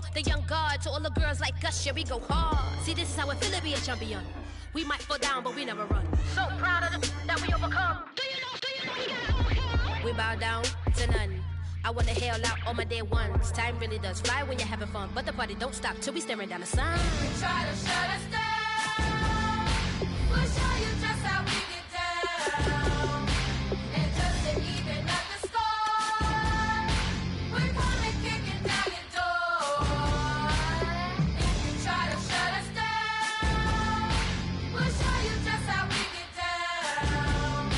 for the young guard. To all the girls like us, yeah, we go hard. See, this is how it feel to be a champion. We might fall down, but we never run. So proud of that we overcome. Do you know we gotta overcome? We bow down to none. I wanna hail out all my day ones. Time really does fly when you're having fun, but the party don't stop till we staring down the sun. You try to shut us down. We'll show you just how we get down. And just to even up the score, we're coming kicking down your door. If you try to shut us down, we'll show you just how we get down.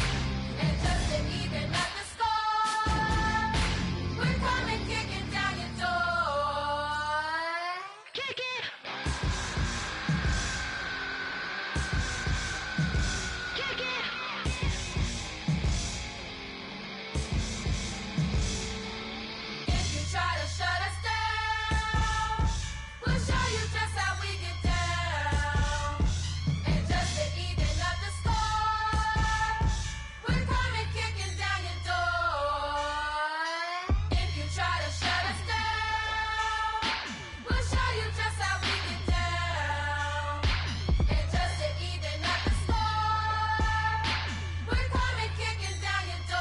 And just to even up the score, we're coming kicking down your door. Kick it! Kick it! If you try to shut us down, we'll show you just how we get down. And just to even up the score, we're coming kicking down your door. If you try to shut us down, we'll show you just how we get down. And just to even up the score, we're coming kicking down your door.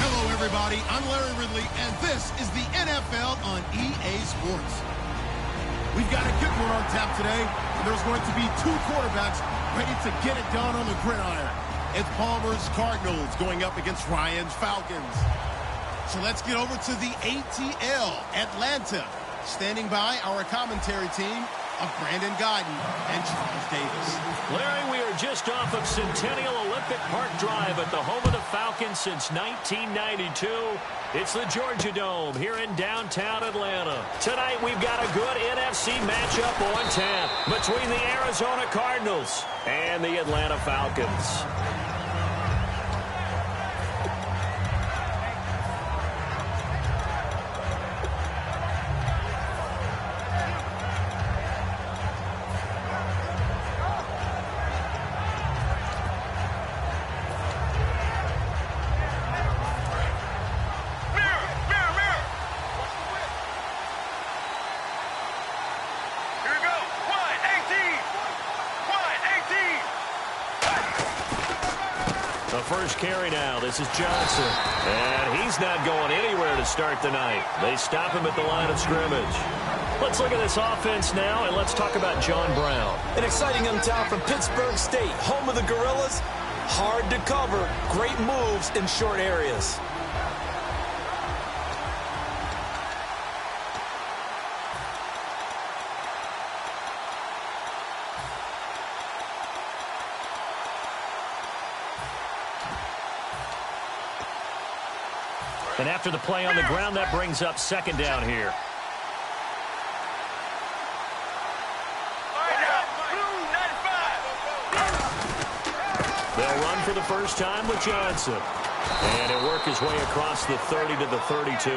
Hello, everybody. I'm Larry Ridley, and this is the NFL on EA Sports. We've got a good one on tap today, and there's going to be two quarterbacks ready to get it done on the gridiron. It's Palmer's Cardinals going up against Ryan's Falcons. So let's get over to the ATL, Atlanta. Standing by our commentary team of Brandon Godden and Charles Davis. Larry, we are just off of Centennial Olympic Park Drive at the home of the Falcons since 1992. It's the Georgia Dome here in downtown Atlanta. Tonight, we've got a good NFC matchup on tap between the Arizona Cardinals and the Atlanta Falcons. Here we go. 1-18. The first carry now. This is Johnson. And he's not going anywhere to start the night. They stop him at the line of scrimmage. Let's look at this offense now, and let's talk about John Brown. An exciting young talent from Pittsburgh State, home of the Gorillas. Hard to cover, great moves in short areas. And after the play on the ground, that brings up second down here. They'll run for the first time with Johnson. And he'll work his way across the 30 to the 32.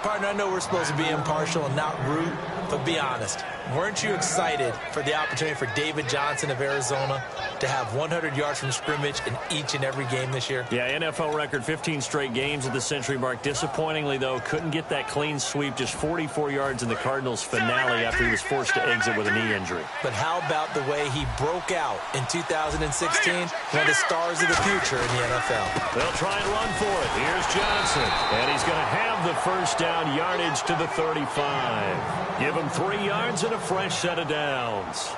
Partner, I know we're supposed to be impartial and not root, but be honest. Weren't you excited for the opportunity for David Johnson of Arizona to have 100 yards from scrimmage in each and every game this year? Yeah, NFL record, 15 straight games at the century mark. Disappointingly, though, couldn't get that clean sweep, just 44 yards in the Cardinals' finale after he was forced to exit with a knee injury. But how about the way he broke out in 2016? One of the stars of the future in the NFL. They'll try and run for it. Here's Johnson. And he's going to have the first down yardage to the 35. Give him 3 yards and a fresh set of downs.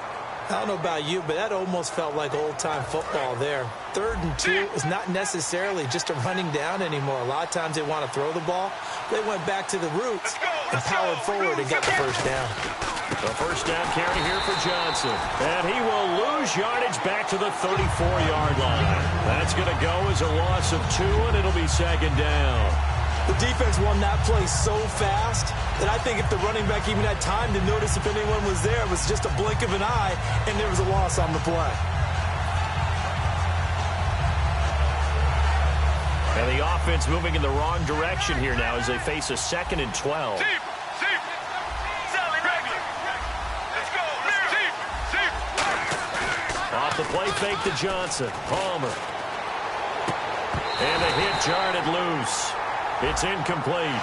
I don't know about you, but that almost felt like old-time football there. 3rd and 2 is not necessarily just a running down anymore. A lot of times they want to throw the ball. They went back to the roots and powered forward and got the first down. The first down carry here for Johnson. And he will lose yardage back to the 34-yard line. That's going to go as a loss of 2, and it'll be second down. The defense won that play so fast that I think if the running back even had time to notice if anyone was there, it was just a blink of an eye, and there was a loss on the play. And the offense moving in the wrong direction here now as they face a 2nd and 12. Off the play fake to Johnson. Palmer. And a hit jarred loose. It's incomplete.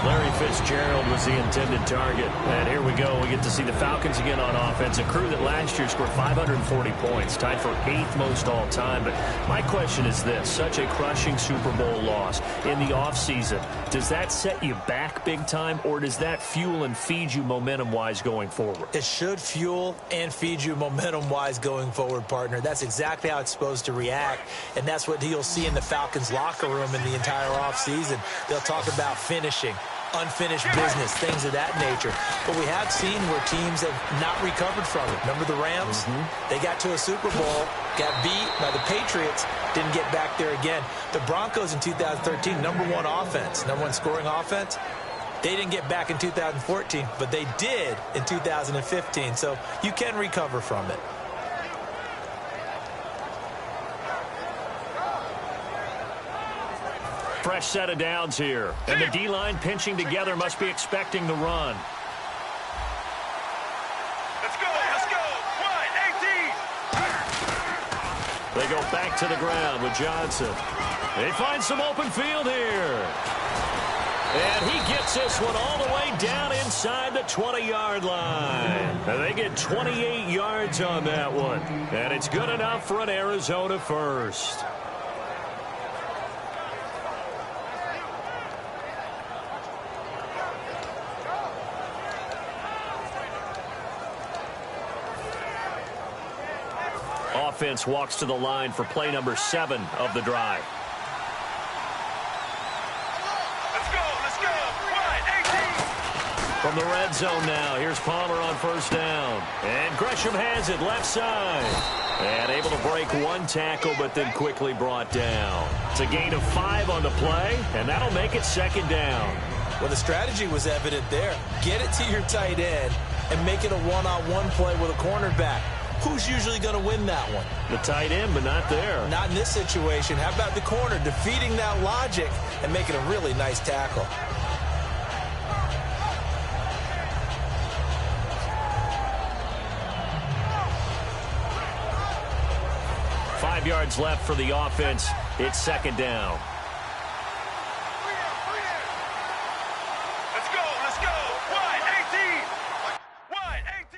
Larry Fitzgerald was the intended target. And here we go. We get to see the Falcons again on offense. A crew that last year scored 540 points, tied for 8th most all time. But my question is this. Such a crushing Super Bowl loss in the offseason. Does that set you back big time, or does that fuel and feed you momentum-wise going forward? It should fuel and feed you momentum-wise going forward, partner. That's exactly how it's supposed to react, and that's what you'll see in the Falcons locker room in the entire offseason. They'll talk about finishing, unfinished business, things of that nature. But we have seen where teams have not recovered from it. Remember the Rams? They got to a Super Bowl, got beat by the Patriots, didn't get back there again. The Broncos in 2013, #1 offense, #1 scoring offense. They didn't get back in 2014, but they did in 2015. So you can recover from it. Fresh set of downs here. And the D-line pinching together must be expecting the run. Let's go. Wide, 18. They go back to the ground with Johnson. They find some open field here. And he gets this one all the way down inside the 20-yard line. And they get 28 yards on that one. And it's good enough for an Arizona first. Offense walks to the line for play number 7 of the drive. Let's go. Wide, 18. From the red zone now, here's Palmer on first down. And Gresham has it left side. And able to break one tackle, but then quickly brought down. It's a gain of 5 on the play, and that'll make it 2nd down. Well, the strategy was evident there. Get it to your tight end and make it a one-on-one play with a cornerback. Who's usually going to win that one? The tight end, but not there. Not in this situation. How about the corner defeating that logic and making a really nice tackle? Five yards left for the offense. It's 2nd down. Let's go. Wide, 18. Wide, 18.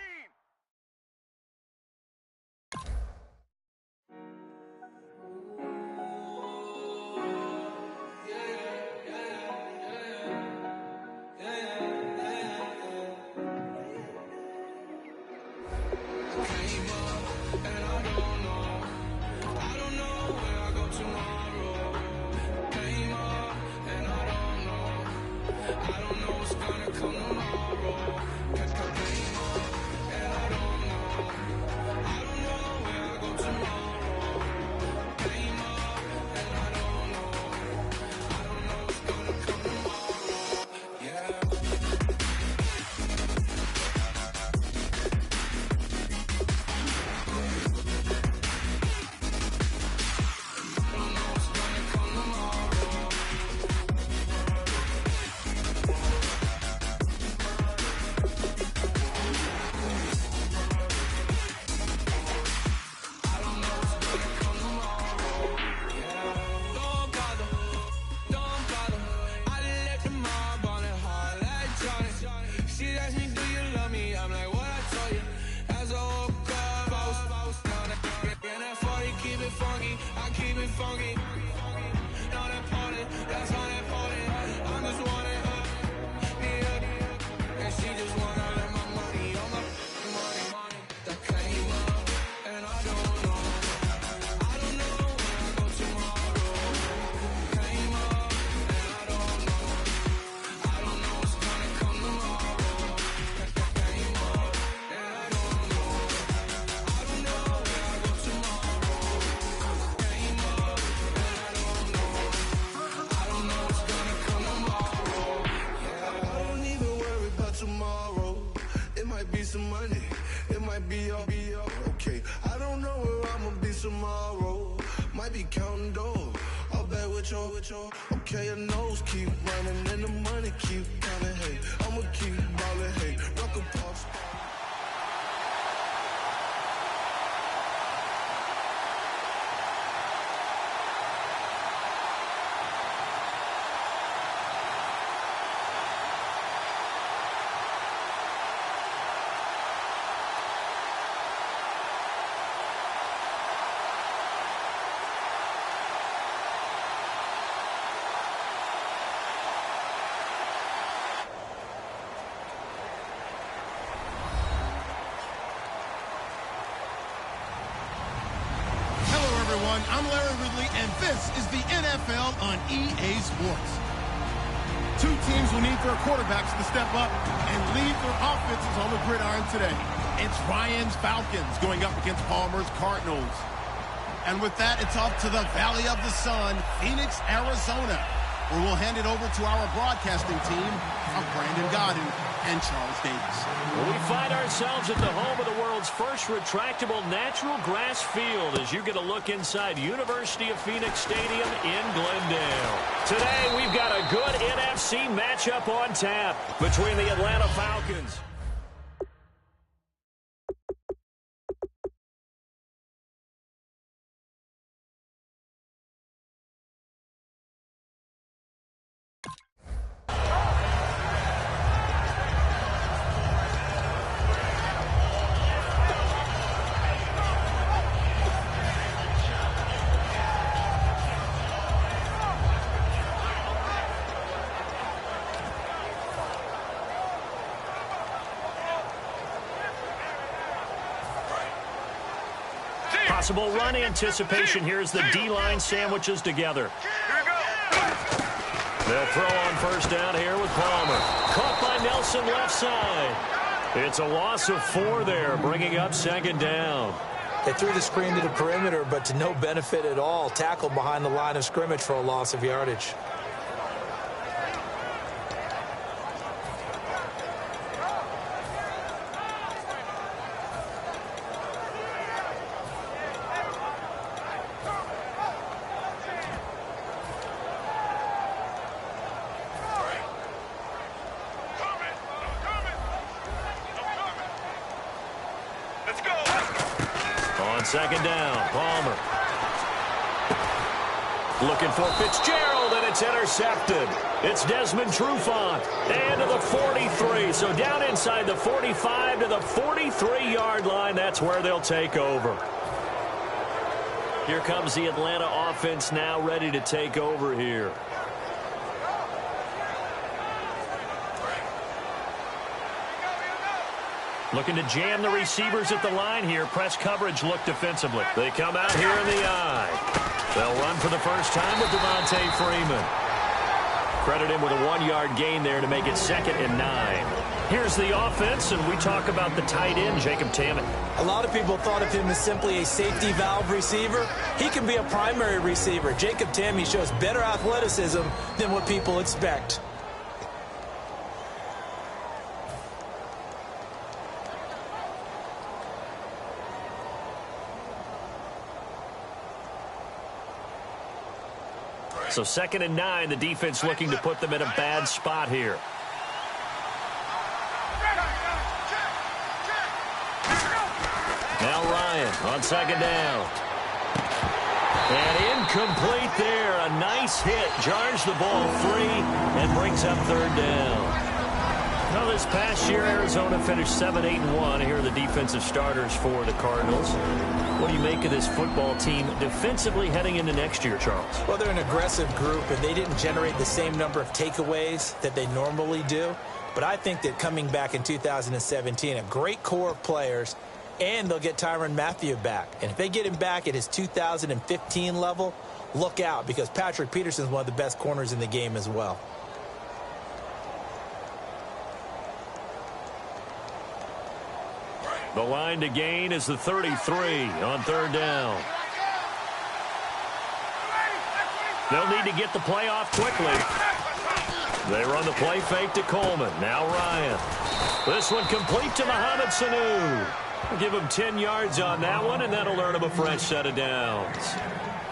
counting dough. All back with your, okay, your nose keep running and the money keep coming, hey. I'ma keep ballin', hey. Rock a pop star. I'm Larry Ridley, and this is the NFL on EA Sports. Two teams will need their quarterbacks to step up and lead their offenses on the gridiron today. It's Ryan's Falcons going up against Palmer's Cardinals. And with that, it's off to the Valley of the Sun, Phoenix, Arizona, where we'll hand it over to our broadcasting team of Brandon Godden and Charles Davis. We find ourselves at the home of the world's first retractable natural grass field as you get a look inside University of Phoenix Stadium in Glendale. Today, we've got a good NFC matchup on tap between the Atlanta Falcons. Possible run anticipation here as the D-line sandwiches together. They'll throw on first down here with Palmer. Caught by Nelson left side. It's a loss of 4 there, bringing up second down. They threw the screen to the perimeter, but to no benefit at all. Tackled behind the line of scrimmage for a loss of yardage. Second down, Palmer. Looking for Fitzgerald, and it's intercepted. It's Desmond Trufant. And to the 43. So down inside the 45 to the 43-yard line. That's where they'll take over. Here comes the Atlanta offense now ready to take over here. Looking to jam the receivers at the line here. Press coverage look defensively. They come out here in the eye. They'll run for the first time with Devontae Freeman. Credit him with a 1-yard gain there to make it 2nd and 9. Here's the offense, and we talk about the tight end, Jacob Tammett. A lot of people thought of him as simply a safety valve receiver. He can be a primary receiver. Jacob Tammett shows better athleticism than what people expect. So 2nd and 9, the defense looking to put them in a bad spot here. Now Ryan on 2nd down. And incomplete there. A nice hit. Jars the ball free and brings up 3rd down. Now this past year, Arizona finished 7-8-1. Here are the defensive starters for the Cardinals. What do you make of this football team defensively heading into next year, Charles? Well, they're an aggressive group, and they didn't generate the same number of takeaways that they normally do. But I think that coming back in 2017, a great core of players, and they'll get Tyrann Mathieu back. And if they get him back at his 2015 level, look out, because Patrick Peterson's one of the best corners in the game as well. The line to gain is the 33 on 3rd down. They'll need to get the play off quickly. They run the play fake to Coleman. Now Ryan. This one complete to Mohamed Sanu. Give him 10 yards on that one, and that'll earn him a fresh set of downs.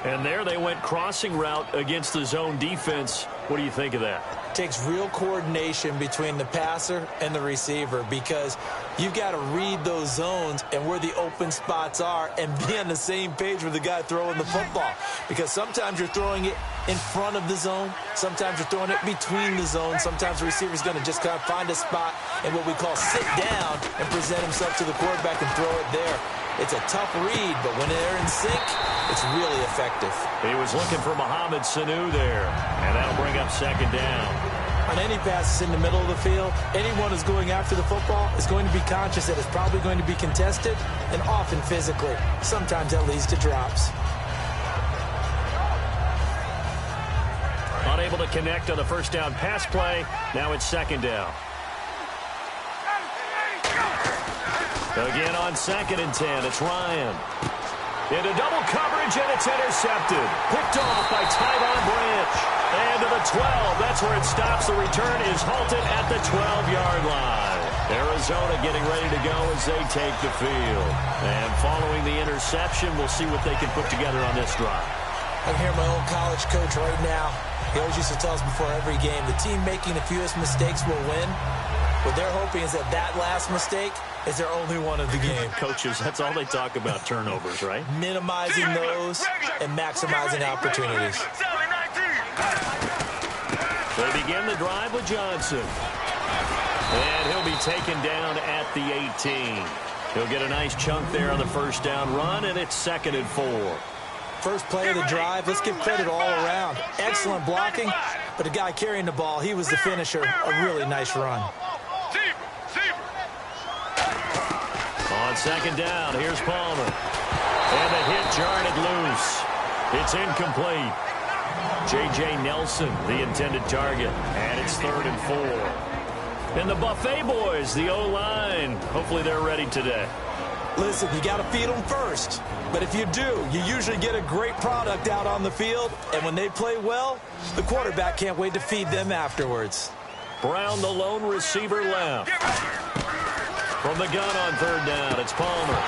And there they went crossing route against the zone defense. What do you think of that? Takes real coordination between the passer and the receiver because you've got to read those zones and where the open spots are and be on the same page with the guy throwing the football. Because sometimes you're throwing it in front of the zone. Sometimes you're throwing it between the zones. Sometimes the receiver's going to just kind of find a spot and what we call sit down and present himself to the quarterback and throw it there. It's a tough read, but when they're in sync, it's really effective. He was looking for Mohamed Sanu there, and that'll bring up second down. On any passes in the middle of the field, anyone who's going after the football is going to be conscious that it's probably going to be contested and often physically. Sometimes that leads to drops. Unable to connect on the first down pass play. Now it's second down. Again on 2nd and 10, it's Ryan. Into double coverage, and it's intercepted. Picked off by Tyvon Branch. And to the 12, that's where it stops. The return is halted at the 12-yard line. Arizona getting ready to go as they take the field. And following the interception, we'll see what they can put together on this drive. I can hear my old college coach right now. He always used to tell us before every game, the team making the fewest mistakes will win. What they're hoping is that last mistake is their only one of the game. Coaches, that's all they talk about, turnovers, right? Minimizing those and maximizing opportunities. They begin the drive with Johnson. And he'll be taken down at the 18. He'll get a nice chunk there on the first down run, and it's 2nd and 4. First play of the drive, let's give credit all around. Excellent blocking, but the guy carrying the ball, he was the finisher. A really nice run. On 2nd down, here's Palmer. And the hit jarred it loose. It's incomplete. J.J. Nelson, the intended target. And it's 3rd and 4. And the Buffet boys, the O-line, hopefully they're ready today. Listen, you got to feed them first. But if you do, you usually get a great product out on the field. And when they play well, the quarterback can't wait to feed them afterwards. Brown, the lone receiver, left. From the gun on 3rd down, it's Palmer.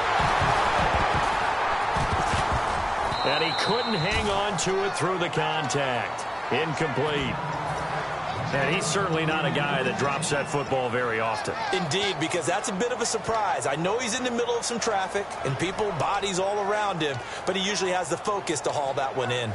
And he couldn't hang on to it through the contact. Incomplete. And he's certainly not a guy that drops that football very often. Indeed, because that's a bit of a surprise. I know he's in the middle of some traffic and people, bodies all around him, but he usually has the focus to haul that one in.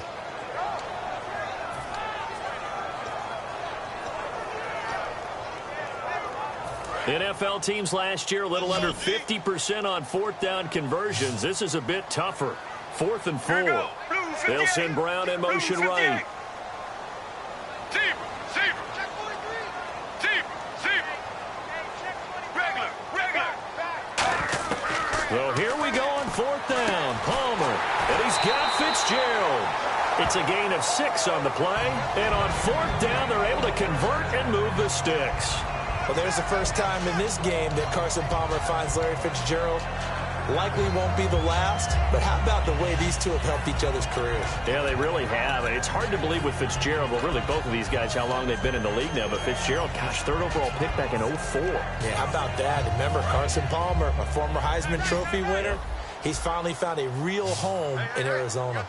NFL teams last year a little under 50% on 4th down conversions. This is a bit tougher. 4th and 4. They'll send Brown in motion right. So here we go on 4th down. Palmer, and he's got Fitzgerald. It's a gain of 6 on the play, and on 4th down, they're able to convert and move the sticks. Well, there's the first time in this game that Carson Palmer finds Larry Fitzgerald. Likely won't be the last, but how about the way these two have helped each other's careers? Yeah, they really have. And it's hard to believe with Fitzgerald, well, really both of these guys, how long they've been in the league now. But Fitzgerald, gosh, 3rd overall pick back in 04. Yeah, how about that? Remember, Carson Palmer, a former Heisman Trophy winner, he's finally found a real home in Arizona.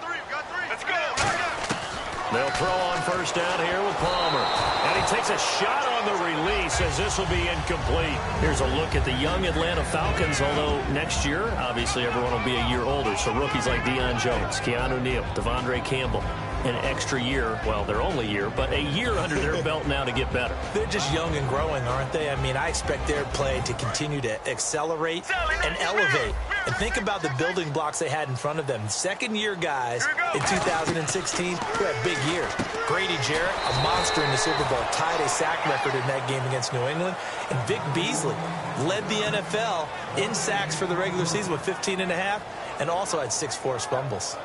They'll throw on 1st down here with Palmer. And he takes a shot on the release as this will be incomplete. Here's a look at the young Atlanta Falcons, although next year, obviously, everyone will be a year older. So rookies like Deion Jones, Keanu Neal, Devondre Campbell, an extra year, well, their only year, but a year under their belt now to get better. They're just young and growing, aren't they? I mean, I expect their play to continue to accelerate and elevate. And think about the building blocks they had in front of them. Second-year guys in 2016 who had big years. Grady Jarrett, a monster in the Super Bowl, tied a sack record in that game against New England. And Vic Beasley led the NFL in sacks for the regular season with 15.5 and also had 6 forced fumbles.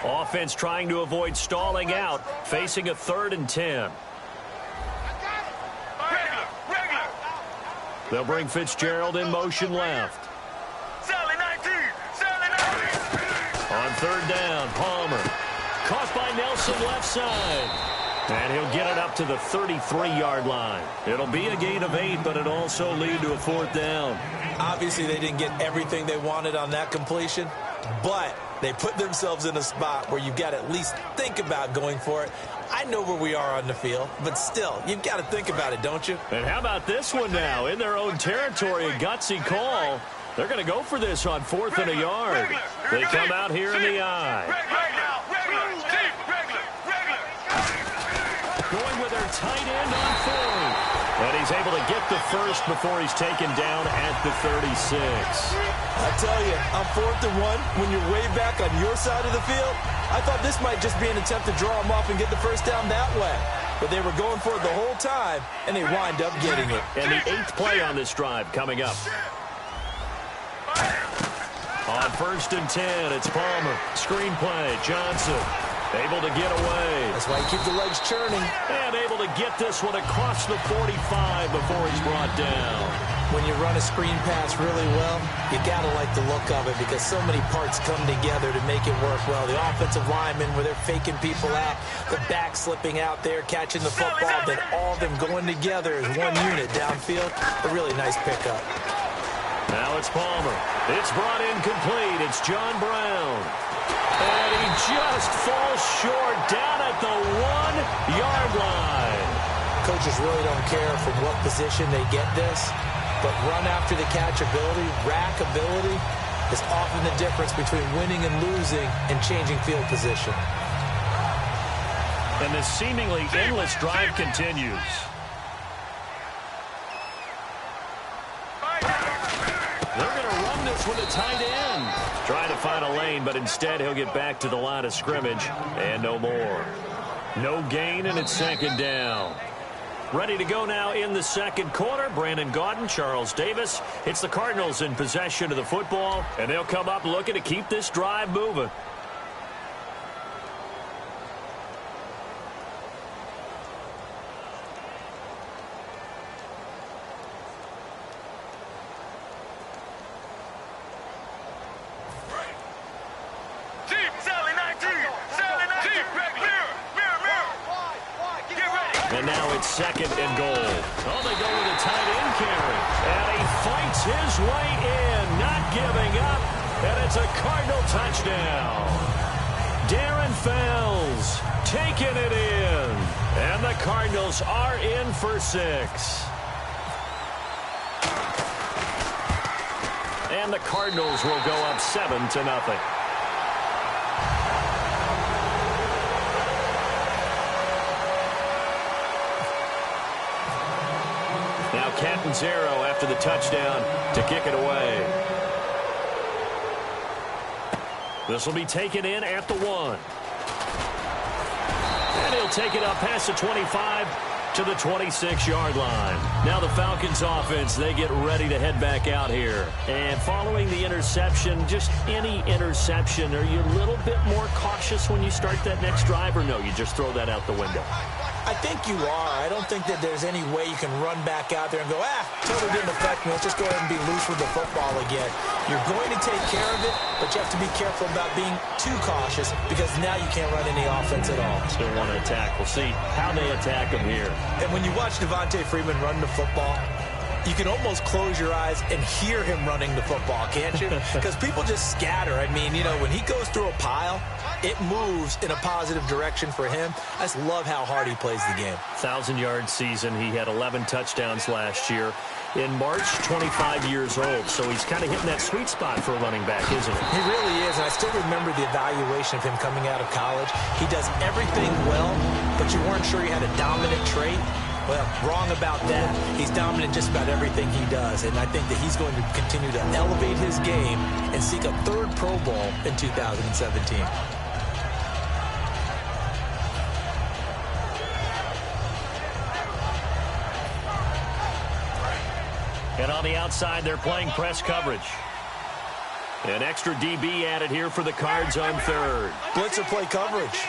Offense trying to avoid stalling out, facing a 3rd and 10. They'll bring Fitzgerald in motion left. side. And he'll get it up to the 33-yard line. It'll be a gain of 8, but it also lead to a 4th down. Obviously, they didn't get everything they wanted on that completion, but they put themselves in a spot where you've got to at least think about going for it. I know where we are on the field, but still, you've got to think about it, don't you? And how about this one now? In their own territory, a gutsy call. They're going to go for this on 4th and a yard. They come out here in the eye. Going with their tight end on 4th. And he's able to get the first before he's taken down at the 36. I tell you, on 4th and 1, when you're way back on your side of the field, I thought this might just be an attempt to draw him off and get the first down that way. But they were going for it the whole time, and they wind up getting it. And the 8th play on this drive coming up. On 1st and 10, it's Palmer. Screen play, Johnson. Able to get away. That's why you keep the legs churning. And able to get this one across the 45 before he's brought down. When you run a screen pass really well, you got to like the look of it because so many parts come together to make it work well. The offensive linemen, where they're faking people out, the back slipping out there, catching the football, then all of them going together as one unit downfield. A really nice pickup. Now it's Palmer. It's brought in complete. It's John Brown. And he just falls short down at the 1-yard line. Coaches really don't care from what position they get this, but run after the catch ability, rack ability, is often the difference between winning and losing and changing field position. And this seemingly endless drive continues. They're going to run this with a tight end. Trying to find a lane, but instead he'll get back to the line of scrimmage and no more. No gain, and it's 2nd down. Ready to go now in the 2nd quarter. Brandon Gaudin, Charles Davis. It's the Cardinals in possession of the football, and they'll come up looking to keep this drive moving. And now it's 2nd and goal. Oh, they go with a tight end carry. And he fights his way in, not giving up. And it's a Cardinal touchdown. Darren Fells taking it in. And the Cardinals are in for 6. And the Cardinals will go up 7-0. Catanzaro after the touchdown to kick it away. This will be taken in at the 1. And he'll take it up past the 25 to the 26-yard line. Now the Falcons offense, they get ready to head back out here. And following the interception, just any interception, are you a little bit more cautious when you start that next drive, or no, you just throw that out the window? I think you are. I don't think that there's any way you can run back out there and go, totally didn't affect me. Let's just go ahead and be loose with the football again. You're going to take care of it, but you have to be careful about being too cautious because now you can't run any offense at all. Still want to attack. We'll see how they attack him here. And when you watch Devontae Freeman run the football, you can almost close your eyes and hear him running the football, can't you? Because people just scatter. I mean, you know, when he goes through a pile, it moves in a positive direction for him. I just love how hard he plays the game. 1,000-yard season. He had 11 touchdowns last year. In March, 25 years old. So he's kind of hitting that sweet spot for a running back, isn't he? He really is. And I still remember the evaluation of him coming out of college. He does everything well, but you weren't sure he had a dominant trait. Well, wrong about that. He's dominant just about everything he does, and I think that he's going to continue to elevate his game and seek a 3rd Pro Bowl in 2017. And on the outside, they're playing press coverage. An extra DB added here for the Cards on 3rd. Blitzer play coverage.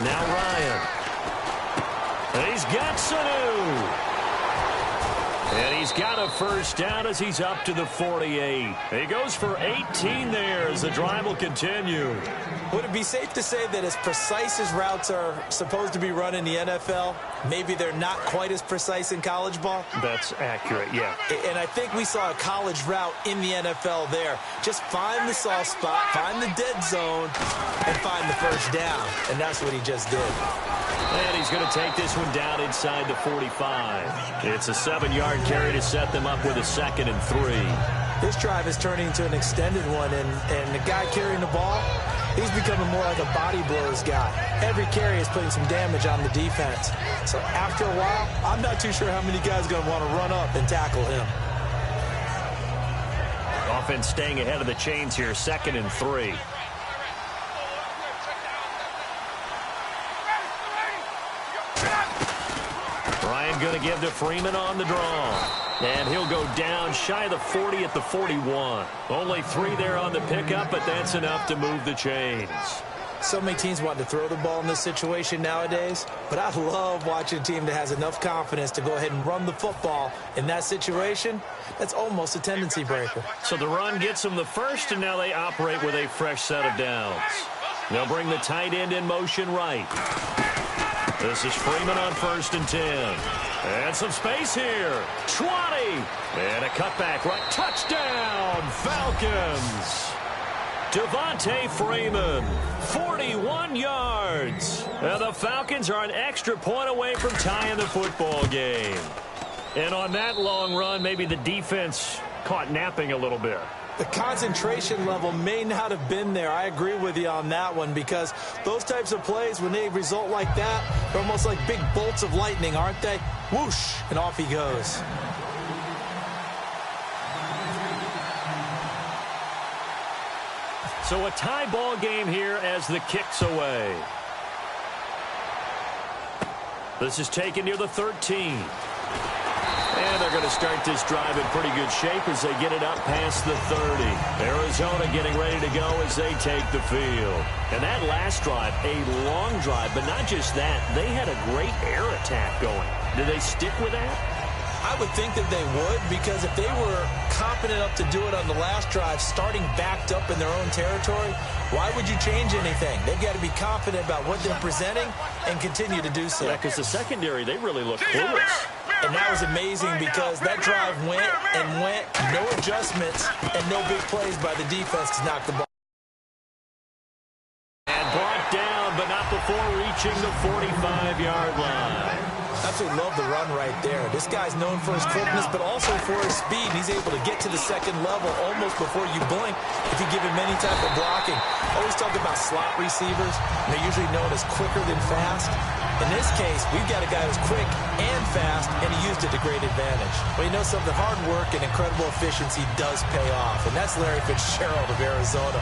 Now Ryan. And he's got Sanu. And he's got a first down as he's up to the 48. He goes for 18 there as the drive will continue. Would it be safe to say that as precise as routes are supposed to be run in the NFL, maybe they're not quite as precise in college ball? That's accurate, yeah. And I think we saw a college route in the NFL there. Just find the soft spot, find the dead zone, and find the first down. And that's what he just did. And he's going to take this one down inside the 45. It's a 7-yard carry to set them up with a 2nd and 3. This drive is turning into an extended one, and the guy carrying the ball, he's becoming more like a body blows guy. Every carry is putting some damage on the defense. So after a while, I'm not too sure how many guys are going to want to run up and tackle him. Offense staying ahead of the chains here, 2nd and 3. Ryan going to give to Freeman on the draw. And he'll go down shy of the 40 at the 41. Only 3 there on the pickup, but that's enough to move the chains. So many teams want to throw the ball in this situation nowadays, but I love watching a team that has enough confidence to go ahead and run the football in that situation. That's almost a tendency breaker. So the run gets them the first, and now they operate with a fresh set of downs. They'll bring the tight end in motion right. This is Freeman on 1st and 10. And some space here. 20. And a cutback right. Touchdown, Falcons. Devontae Freeman, 41 yards. And the Falcons are an extra point away from tying the football game. And on that long run, maybe the defense caught napping a little bit. The concentration level may not have been there. I agree with you on that one, because those types of plays, when they result like that, they're almost like big bolts of lightning, aren't they? Whoosh, and off he goes. So a tie ball game here as the kick's away. This is taken near the 13. And they're going to start this drive in pretty good shape as they get it up past the 30. Arizona getting ready to go as they take the field. And that last drive, a long drive, but not just that. They had a great air attack going. Did they stick with that? I would think that they would, because if they were competent enough to do it on the last drive, starting backed up in their own territory, why would you change anything? They've got to be confident about what they're presenting and continue to do so. Yeah, because the secondary, they really look clueless. And that was amazing, because that drive went and went, no adjustments, and no big plays by the defense to knock the ball. And brought down, but not before reaching the 45-yard line. Absolutely love the run right there. This guy's known for his quickness, but also for his speed. He's able to get to the second level almost before you blink if you give him any type of blocking. Always talk about slot receivers. They're usually known as quicker than fast. In this case, we've got a guy who's quick and fast, and he used it to great advantage. Well, you know something, hard work and incredible efficiency does pay off, and that's Larry Fitzgerald of Arizona.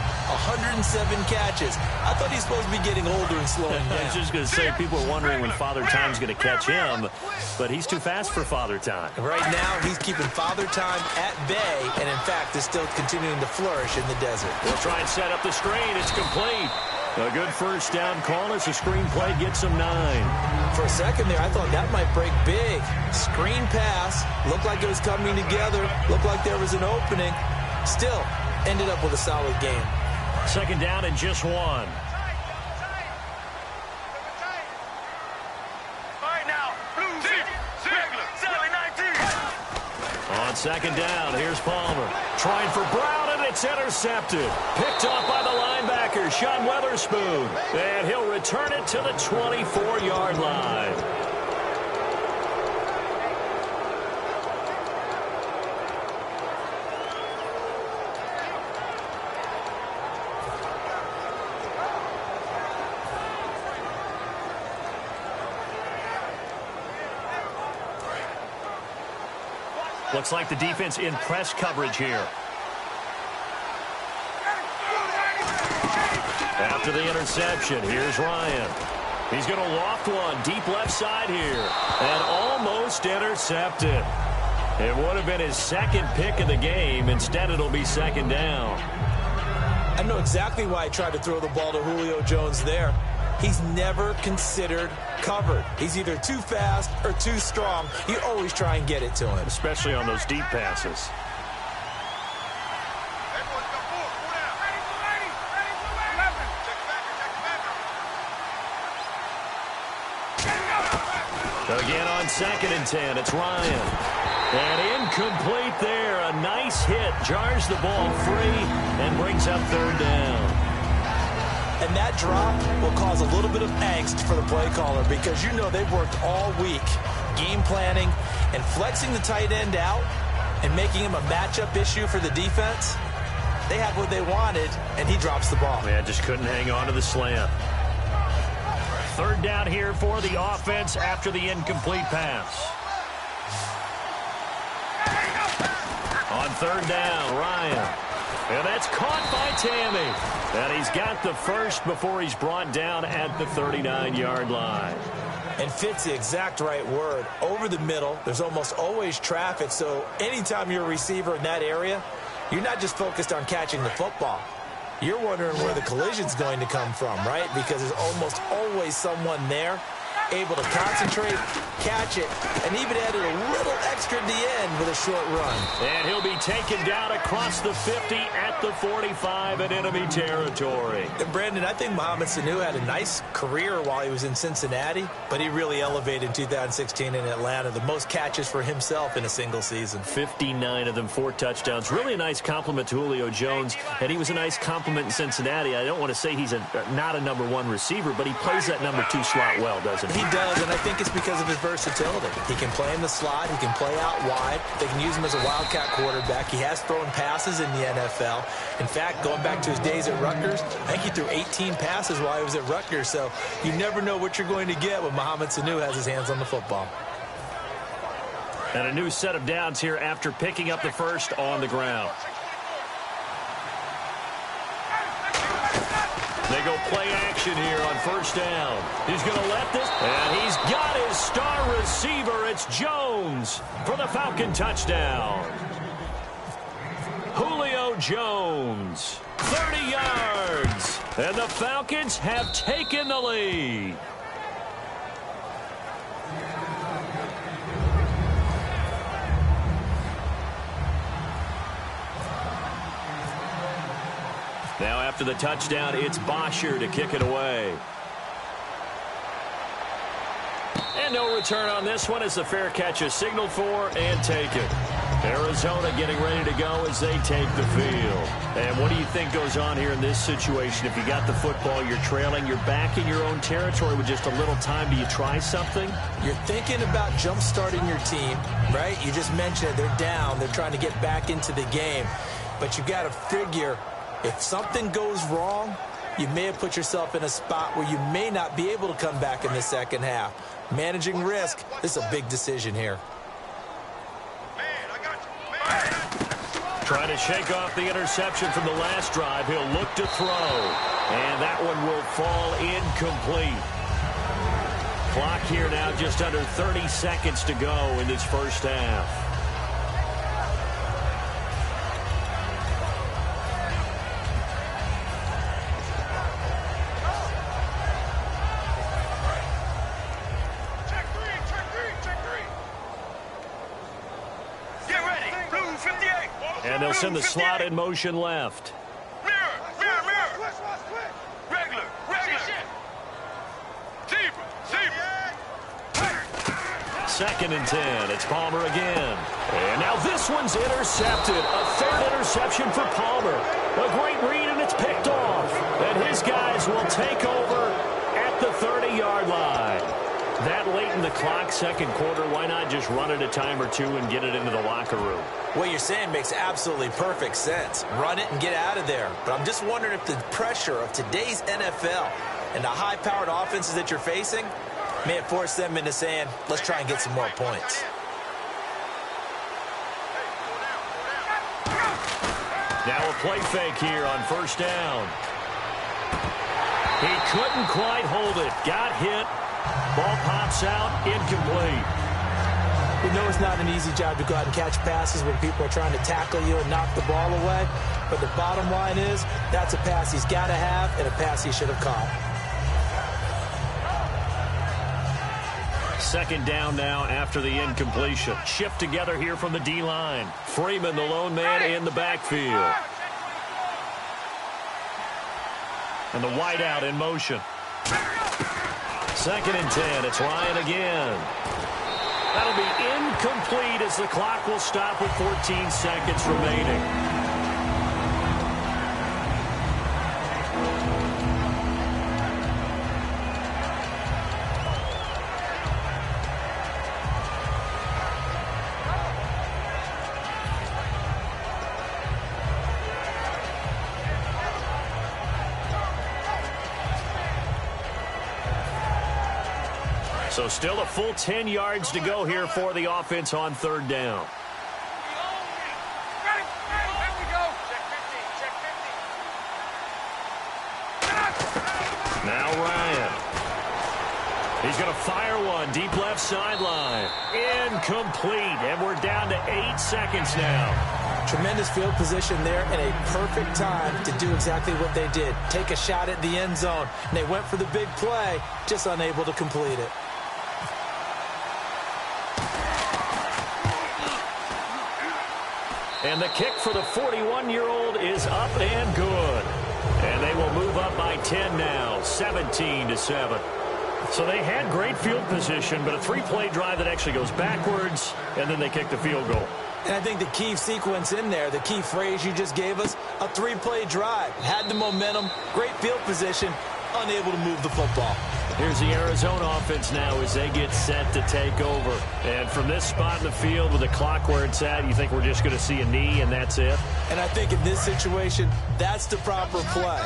107 catches. I thought he's supposed to be getting older and slowing down. I was just going to say, people are wondering when Father Time's going to catch him, but he's too fast for Father Time. Right now, he's keeping Father Time at bay, and in fact, is still continuing to flourish in the desert. They'll try and set up the screen. It's complete. A good first down call as the screen play gets him 9. For a second there, I thought that might break big. Screen pass. Looked like it was coming together. Looked like there was an opening. Still, ended up with a solid game. 2nd down and just 1. All right, now, blue, Ziegler, 7-19. On 2nd down, here's Palmer. Trying for Brown, and it's intercepted. Picked off by the linebacker, Sean Weatherspoon. And he'll return it to the 24-yard line. Looks like the defense in press coverage here. After the interception, here's Ryan. He's going to loft one deep left side here. And almost intercepted. It would have been his 2nd pick of the game. Instead, it'll be 2nd down. I know exactly why he tried to throw the ball to Julio Jones there. he's never considered covered. He's either too fast or too strong. You always try and get it to him. Especially on those deep passes. Again on 2nd and 10, it's Ryan. And incomplete there. A nice hit. Jars the ball free and brings up 3rd down. And that drop will cause a little bit of angst for the play caller because you know they've worked all week game planning and flexing the tight end out and making him a matchup issue for the defense. They had what they wanted, and he drops the ball. Yeah, just couldn't hang on to the slant. 3rd down here for the offense after the incomplete pass. On 3rd down, Ryan. And that's caught by Tammy. And he's got the first before he's brought down at the 39-yard line. And fits the exact right word. Over the middle, there's almost always traffic, so anytime you're a receiver in that area, you're not just focused on catching the football. You're wondering where the collision's going to come from, right? Because there's almost always someone there able to concentrate, catch it, and even added a little extra at the end with a short run. And he'll be taken down across the 50 at the 45 in enemy territory. And Brandon, I think Mohamed Sanu had a nice career while he was in Cincinnati, but he really elevated in 2016 in Atlanta. The most catches for himself in a single season. 59 of them, 4 touchdowns. Really a nice compliment to Julio Jones, and he was a nice compliment in Cincinnati. I don't want to say he's not a number 1 receiver, but he plays that number 2 slot well, doesn't he? He does, and I think it's because of his versatility. He can play in the slot. He can play out wide. They can use him as a wildcat quarterback. He has thrown passes in the NFL. In fact, going back to his days at Rutgers, I think he threw 18 passes while he was at Rutgers. So you never know what you're going to get when Mohamed Sanu has his hands on the football. And a new set of downs here after picking up the first on the ground. They go play action here on 1st down. He's going to let this, and he's got his star receiver. It's Jones for the Falcon touchdown. Julio Jones, 30 yards, and the Falcons have taken the lead. Now after the touchdown, it's Bosher to kick it away. And no return on this one as the fair catch is signaled for and taken. Arizona getting ready to go as they take the field. And what do you think goes on here in this situation? If you got the football, you're trailing, you're back in your own territory with just a little time. Do you try something? You're thinking about jump-starting your team, right? You just mentioned it. They're down. They're trying to get back into the game. But you got to figure, if something goes wrong, you may have put yourself in a spot where you may not be able to come back in the second half. Managing risk, this is a big decision here. Trying to shake off the interception from the last drive. He'll look to throw. And that one will fall incomplete. Clock here now just under 30 seconds to go in this first half. And they'll send the slot in motion left. Mirror. Regular. Zebra. 2nd and 10. It's Palmer again. And now this one's intercepted. A 3rd interception for Palmer. A great read, and it's picked off. And his guys will take over at the 30-yard line. That late in the clock, second quarter, why not just run it a time or two and get it into the locker room? What you're saying makes absolutely perfect sense. Run it and get out of there. But I'm just wondering if the pressure of today's NFL and the high-powered offenses that you're facing may have forced them into saying, let's try and get some more points. Now a play fake here on 1st down. He couldn't quite hold it. Got hit. Ball pops out, incomplete. We know it's not an easy job to go out and catch passes when people are trying to tackle you and knock the ball away. But the bottom line is, that's a pass he's got to have and a pass he should have caught. second down now after the incompletion. Shift together here from the D-line. Freeman, the lone man in the backfield. And the wideout in motion. 2nd and 10. It's Ryan again. That'll be incomplete as the clock will stop with 14 seconds remaining. So still a full 10 yards to go here for the offense on 3rd down. Now Ryan. He's going to fire one deep left sideline. Incomplete. And we're down to 8 seconds now. Tremendous field position there and a perfect time to do exactly what they did. Take a shot at the end zone. And they went for the big play, just unable to complete it. And the kick for the 41-year-old is up and good. And they will move up by 10 now, 17-7. So they had great field position, but a 3-play drive that actually goes backwards, and then they kick the field goal. And I think the key sequence in there, the key phrase you just gave us, a 3-play drive. Had the momentum, great field position, unable to move the football. Here's the Arizona offense now as they get set to take over. And from this spot in the field with the clock where it's at, you think we're just going to see a knee and that's it? And I think in this situation, that's the proper play.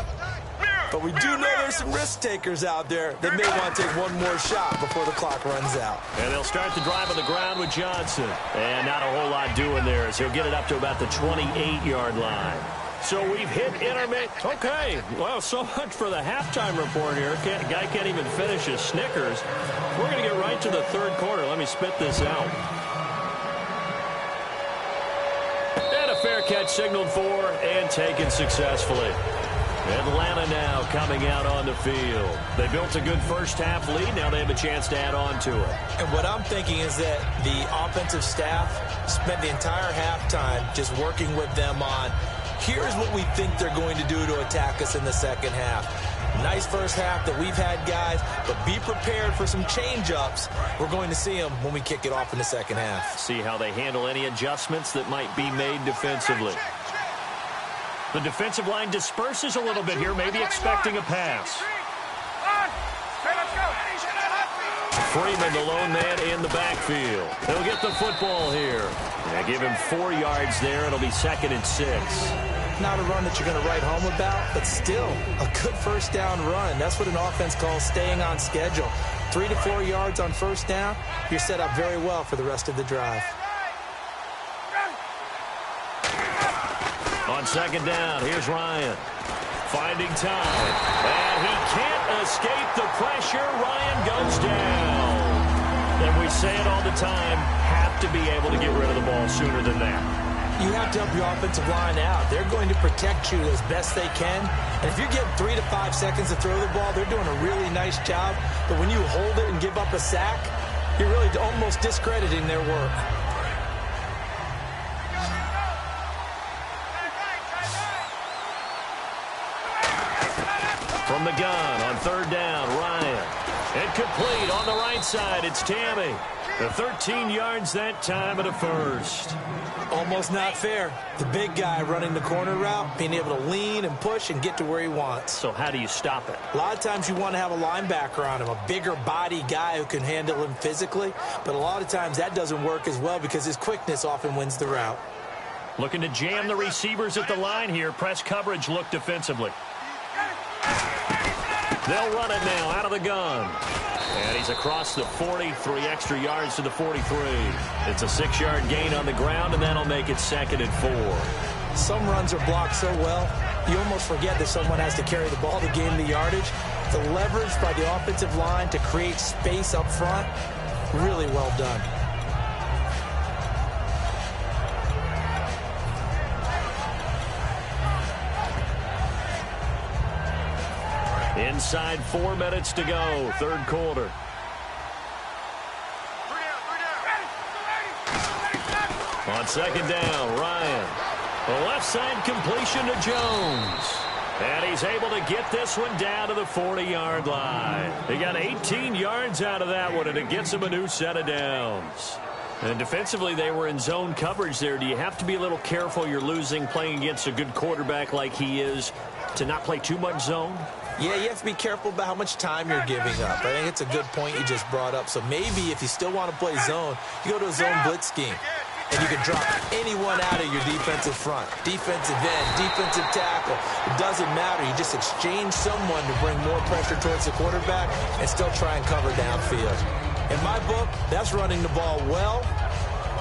But we do know there's some risk takers out there that may want to take one more shot before the clock runs out. And they'll start the drive on the ground with Johnson. And not a whole lot doing there as he'll get it up to about the 28-yard line. So we've hit intermittent. Okay, well, so much for the halftime report here. Guy can't even finish his Snickers. We're going to get right to the 3rd quarter. Let me spit this out. And a fair catch signaled for and taken successfully. Atlanta now coming out on the field. They built a good first-half lead. Now they have a chance to add on to it. And what I'm thinking is that the offensive staff spent the entire halftime just working with them on here's what we think they're going to do to attack us in the second half. Nice first half that we've had, guys, but be prepared for some change-ups. We're going to see them when we kick it off in the second half. See how they handle any adjustments that might be made defensively. The defensive line disperses a little bit here, maybe expecting a pass. Freeman, the lone man in the backfield. He'll get the football here. Yeah, give him 4 yards there. It'll be 2nd and 6. Not a run that you're going to write home about, but still a good first down run. That's what an offense calls staying on schedule. 3 to 4 yards on first down, you're set up very well for the rest of the drive. On 2nd down, here's Ryan. Finding time. And he can't escape the pressure. Ryan goes down. And we say it all the time, have to be able to get rid of the ball sooner than that. You have to help your offensive line out. They're going to protect you as best they can. And if you're getting 3 to 5 seconds to throw the ball, they're doing a really nice job. But when you hold it and give up a sack, you're really almost discrediting their work. From the gun on 3rd down, Ryan. Incomplete on the right side. It's Tammy. The 13 yards that time at a first. Almost not fair. The big guy running the corner route, being able to lean and push and get to where he wants. So how do you stop it? A lot of times you want to have a linebacker on him, a bigger body guy who can handle him physically. But a lot of times that doesn't work as well because his quickness often wins the route. Looking to jam the receivers at the line here. Press coverage look defensively. They'll run it now out of the gun. And he's across the 40, 3 extra yards to the 43. It's a 6-yard gain on the ground, and that'll make it 2nd and 4. Some runs are blocked so well, you almost forget that someone has to carry the ball to gain the yardage. The leverage by the offensive line to create space up front, really well done. Inside 4 minutes to go, 3rd quarter. On second down, Ryan. The left side completion to Jones. And he's able to get this one down to the 40-yard line. He got 18 yards out of that one, and it gets him a new set of downs. And defensively, they were in zone coverage there. Do you have to be a little careful? You're losing playing against a good quarterback like he is to not play too much zone? Yeah, you have to be careful about how much time you're giving up. I think it's a good point you just brought up. So maybe if you still want to play zone, you go to a zone blitz scheme. And you can drop anyone out of your defensive front. Defensive end, defensive tackle. It doesn't matter. You just exchange someone to bring more pressure towards the quarterback and still try and cover downfield. In my book, that's running the ball well,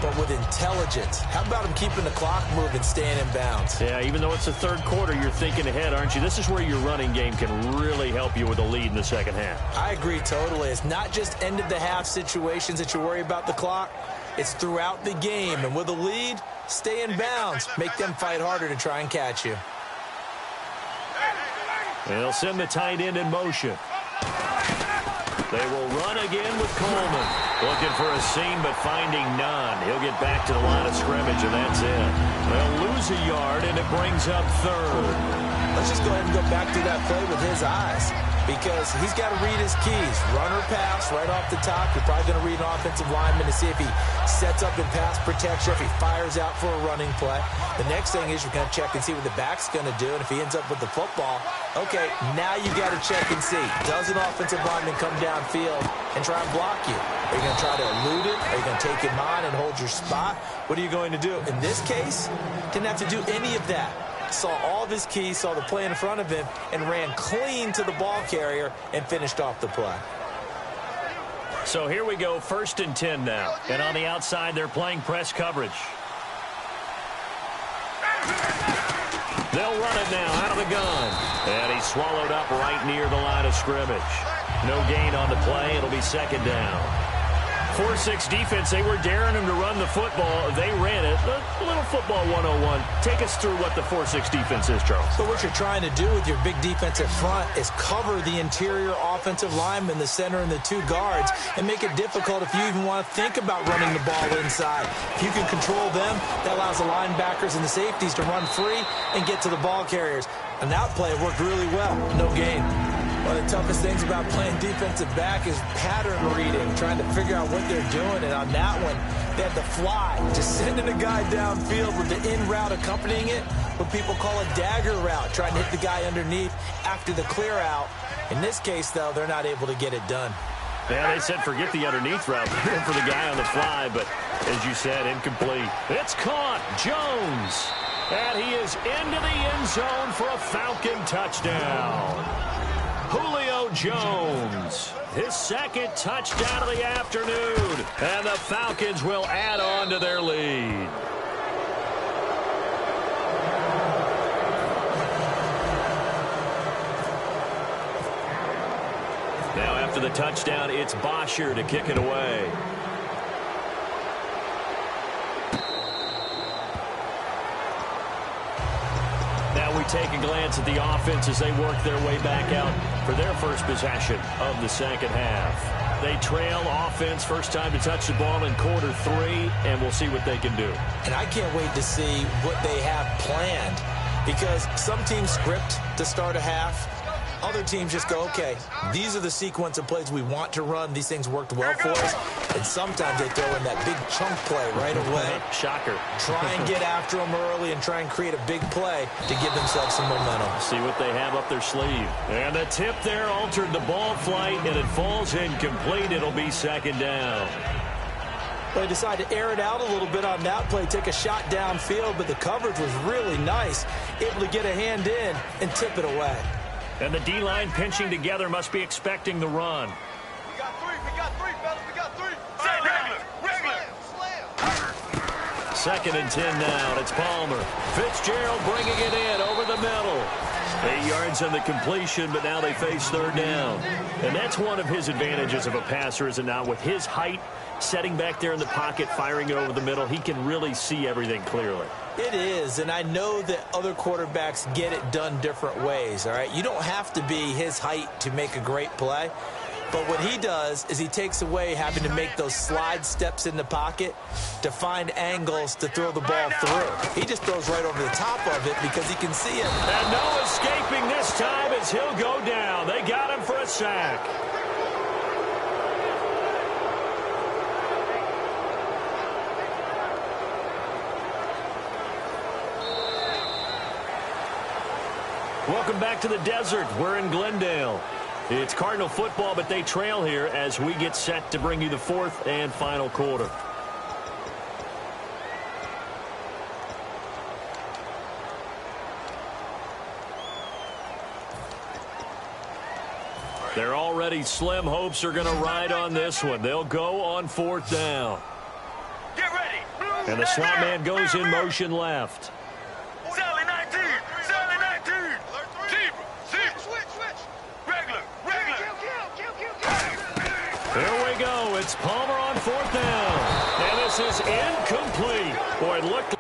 but with intelligence. How about him keeping the clock moving, staying in bounds? Yeah, even though it's the third quarter, you're thinking ahead, aren't you? This is where your running game can really help you with a lead in the second half. I agree totally. It's not just end-of-the-half situations that you worry about the clock. It's throughout the game. And with a lead, stay in bounds. Make them fight harder to try and catch you. They'll send the tight end in motion. They will run again with Coleman. Looking for a seam, but finding none. He'll get back to the line of scrimmage, and that's it. They'll lose a yard, and it brings up third. Let's just go ahead and go back through that play with his eyes, because he's got to read his keys. Run or pass right off the top. You're probably going to read an offensive lineman to see if he sets up in pass protection, if he fires out for a running play. The next thing is you're going to check and see what the back's going to do, and if he ends up with the football, okay, now you got to check and see. Does an offensive lineman come downfield and try and block you? Are you going to try to elude it? Are you going to take him on and hold your spot? What are you going to do? In this case, didn't have to do any of that. Saw all of his keys, saw the play in front of him, and ran clean to the ball carrier and finished off the play. So here we go, 1st and 10 now. And on the outside, they're playing press coverage. They'll run it now out of the gun. And he's swallowed up right near the line of scrimmage. No gain on the play. It'll be second down. 4-6 defense, they were daring him to run the football. They ran it. A little football 101. Take us through what the 4-6 defense is, Charles. So what you're trying to do with your big defensive front is cover the interior offensive lineman, the center, and the two guards, and make it difficult if you even want to think about running the ball inside. If you can control them, that allows the linebackers and the safeties to run free and get to the ball carriers. And that play worked really well. No gain. One of the toughest things about playing defensive back is pattern reading, trying to figure out what they're doing. And on that one, they had the fly, just sending a guy downfield with the in route accompanying it, what people call a dagger route, trying to hit the guy underneath after the clear out. In this case, though, they're not able to get it done. Yeah, they said forget the underneath route for the guy on the fly, but as you said, incomplete. It's caught. Jones. And he is into the end zone for a Falcon touchdown. Julio Jones, his second touchdown of the afternoon, and the Falcons will add on to their lead. Now after the touchdown, it's Bosher to kick it away. We take a glance at the offense as they work their way back out for their first possession of the second half. They trail offense, first time to touch the ball in quarter 3, and we'll see what they can do. And I can't wait to see what they have planned, because some teams script to start a half. Other teams just go, okay, these are the sequence of plays we want to run. These things worked well for us. And sometimes they throw in that big chunk play right away. Shocker. Try and get after them early and try and create a big play to give themselves some momentum. See what they have up their sleeve. And the tip there altered the ball flight, and it falls incomplete. It'll be second down. They decided to air it out a little bit on that play, take a shot downfield, but the coverage was really nice. Able to get a hand in and tip it away. And the D-line pinching together must be expecting the run. We got three, fellas, we got three. Regular. Second and 10 now. It's Palmer. Fitzgerald bringing it in over the middle. 8 yards on the completion, but now they face third down. And that's one of his advantages of a passer, is it not? With his height, setting back there in the pocket, firing it over the middle, he can really see everything clearly. It is, and I know that other quarterbacks get it done different ways, all right? You don't have to be his height to make a great play. But what he does is he takes away having to make those slide steps in the pocket to find angles to throw the ball through. He just throws right over the top of it because he can see it. And no escaping this time as he'll go down. They got him for a sack. Welcome back to the desert. We're in Glendale. It's Cardinal football, but they trail here as we get set to bring you the fourth and final quarter. They're already slim hopes are going to ride on this one. They'll go on fourth down. Get ready. And the slot man goes in motion left. Sally 19. Sally 19. Switch. Regular. There we go. It's Palmer on fourth down. And this is incomplete. Boy, it looked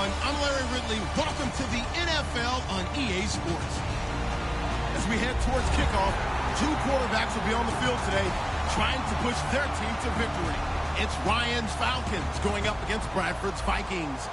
I'm Larry Ridley. Welcome to the NFL on EA Sports. As we head towards kickoff, two quarterbacks will be on the field today trying to push their team to victory. It's Ryan's Falcons going up against Bradford's Vikings.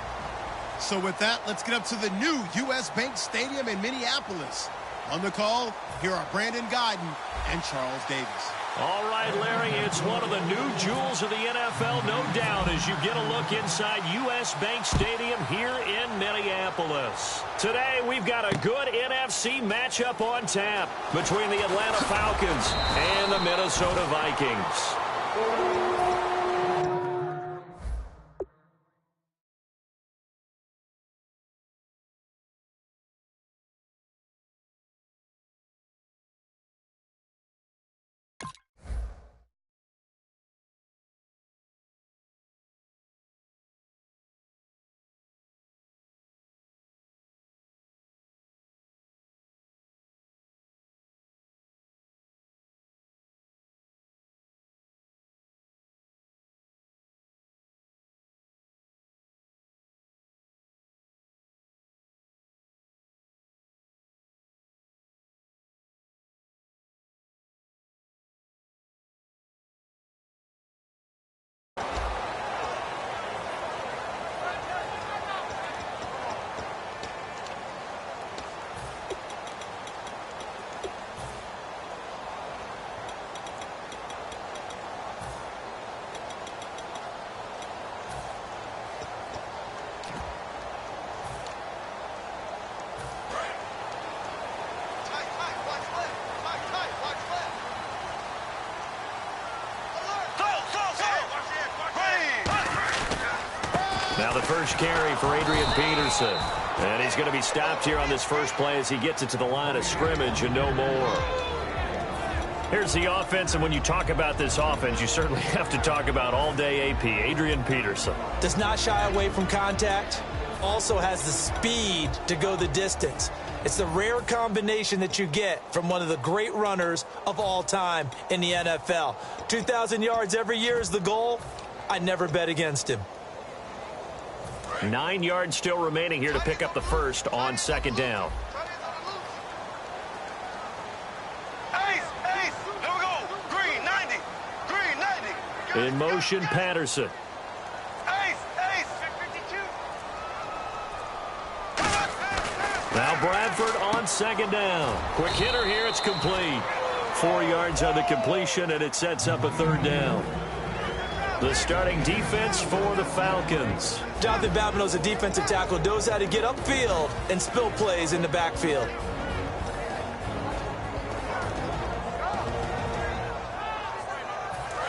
So with that, let's get up to the new U.S. Bank Stadium in Minneapolis. On the call, here are Brandon Guyton and Charles Davis. All right, Larry, it's one of the new jewels of the NFL, no doubt, as you get a look inside U.S. Bank Stadium here in Minneapolis. Today, we've got a good NFC matchup on tap between the Atlanta Falcons and the Minnesota Vikings. Now the first carry for Adrian Peterson. And he's going to be stopped here on this first play as he gets it to the line of scrimmage and no more. Here's the offense, and when you talk about this offense, you certainly have to talk about all-day AP, Adrian Peterson. Does not shy away from contact. Also has the speed to go the distance. It's the rare combination that you get from one of the great runners of all time in the NFL. 2,000 yards every year is the goal. I never bet against him. 9 yards still remaining here to pick up the first on second down. Ace, ace, here we go. Green 90, green 90. In motion, Patterson. Ace, ace. 52. Now Bradford on second down. Quick hitter here, it's complete. 4 yards on the completion, and it sets up a third down. The starting defense for the Falcons. Jonathan Babineau's a defensive tackle, knows how to get upfield and spill plays in the backfield.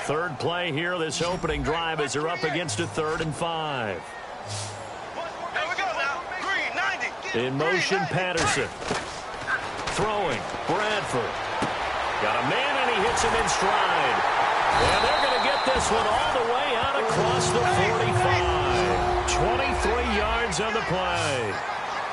Third play here, this opening drive as they're up against a 3rd and 5. Here we go now. Green 90. In motion, Patterson. Throwing, Bradford. Got a man, and he hits him in stride. And they're going to get this one all the way out across the 45. 23 yards on the play.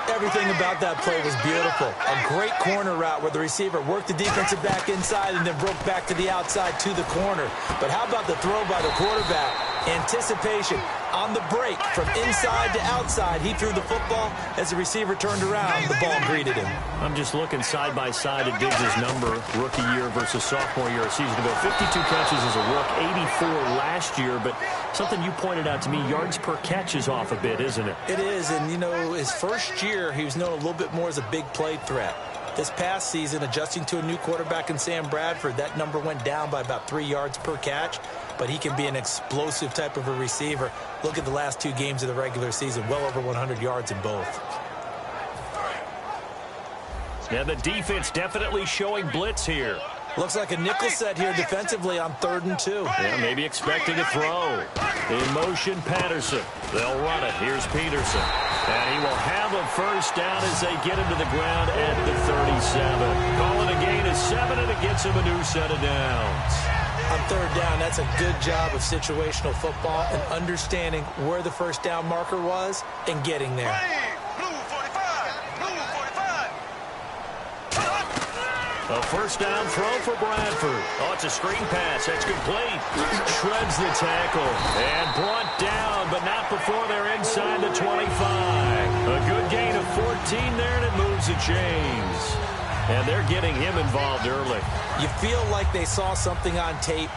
Everything about that play was beautiful. A great corner route where the receiver worked the defensive back inside and then broke back to the outside to the corner. But how about the throw by the quarterback? Anticipation on the break from inside to outside. He threw the football. As the receiver turned around, the ball greeted him. I'm just looking side by side at Diggs' number, rookie year versus sophomore year a season ago. 52 catches as a rook, 84 last year. But something you pointed out to me, yards per catch is off a bit, isn't it? It is, and you know, his first year, he was known a little bit more as a big play threat. This past season, adjusting to a new quarterback in Sam Bradford, that number went down by about 3 yards per catch, but he can be an explosive type of a receiver. Look at the last 2 games of the regular season, well over 100 yards in both. Yeah, the defense definitely showing blitz here. Looks like a nickel set here defensively on 3rd and 2. Yeah, maybe expecting a throw. In motion, Patterson. They'll run it. Here's Peterson. And he will have a first down as they get him to the ground at the 37. Call it a gain of 7, and it gets him a new set of downs. On 3rd down, that's a good job of situational football and understanding where the first down marker was and getting there. Blue 45, blue 45. A first down throw for Bradford. Oh, it's a screen pass. That's complete. Shreds the tackle and brought down, but not before they're inside the 25. A good gain of 14 there, and it moves the chains. And they're getting him involved early. You feel like they saw something on tape,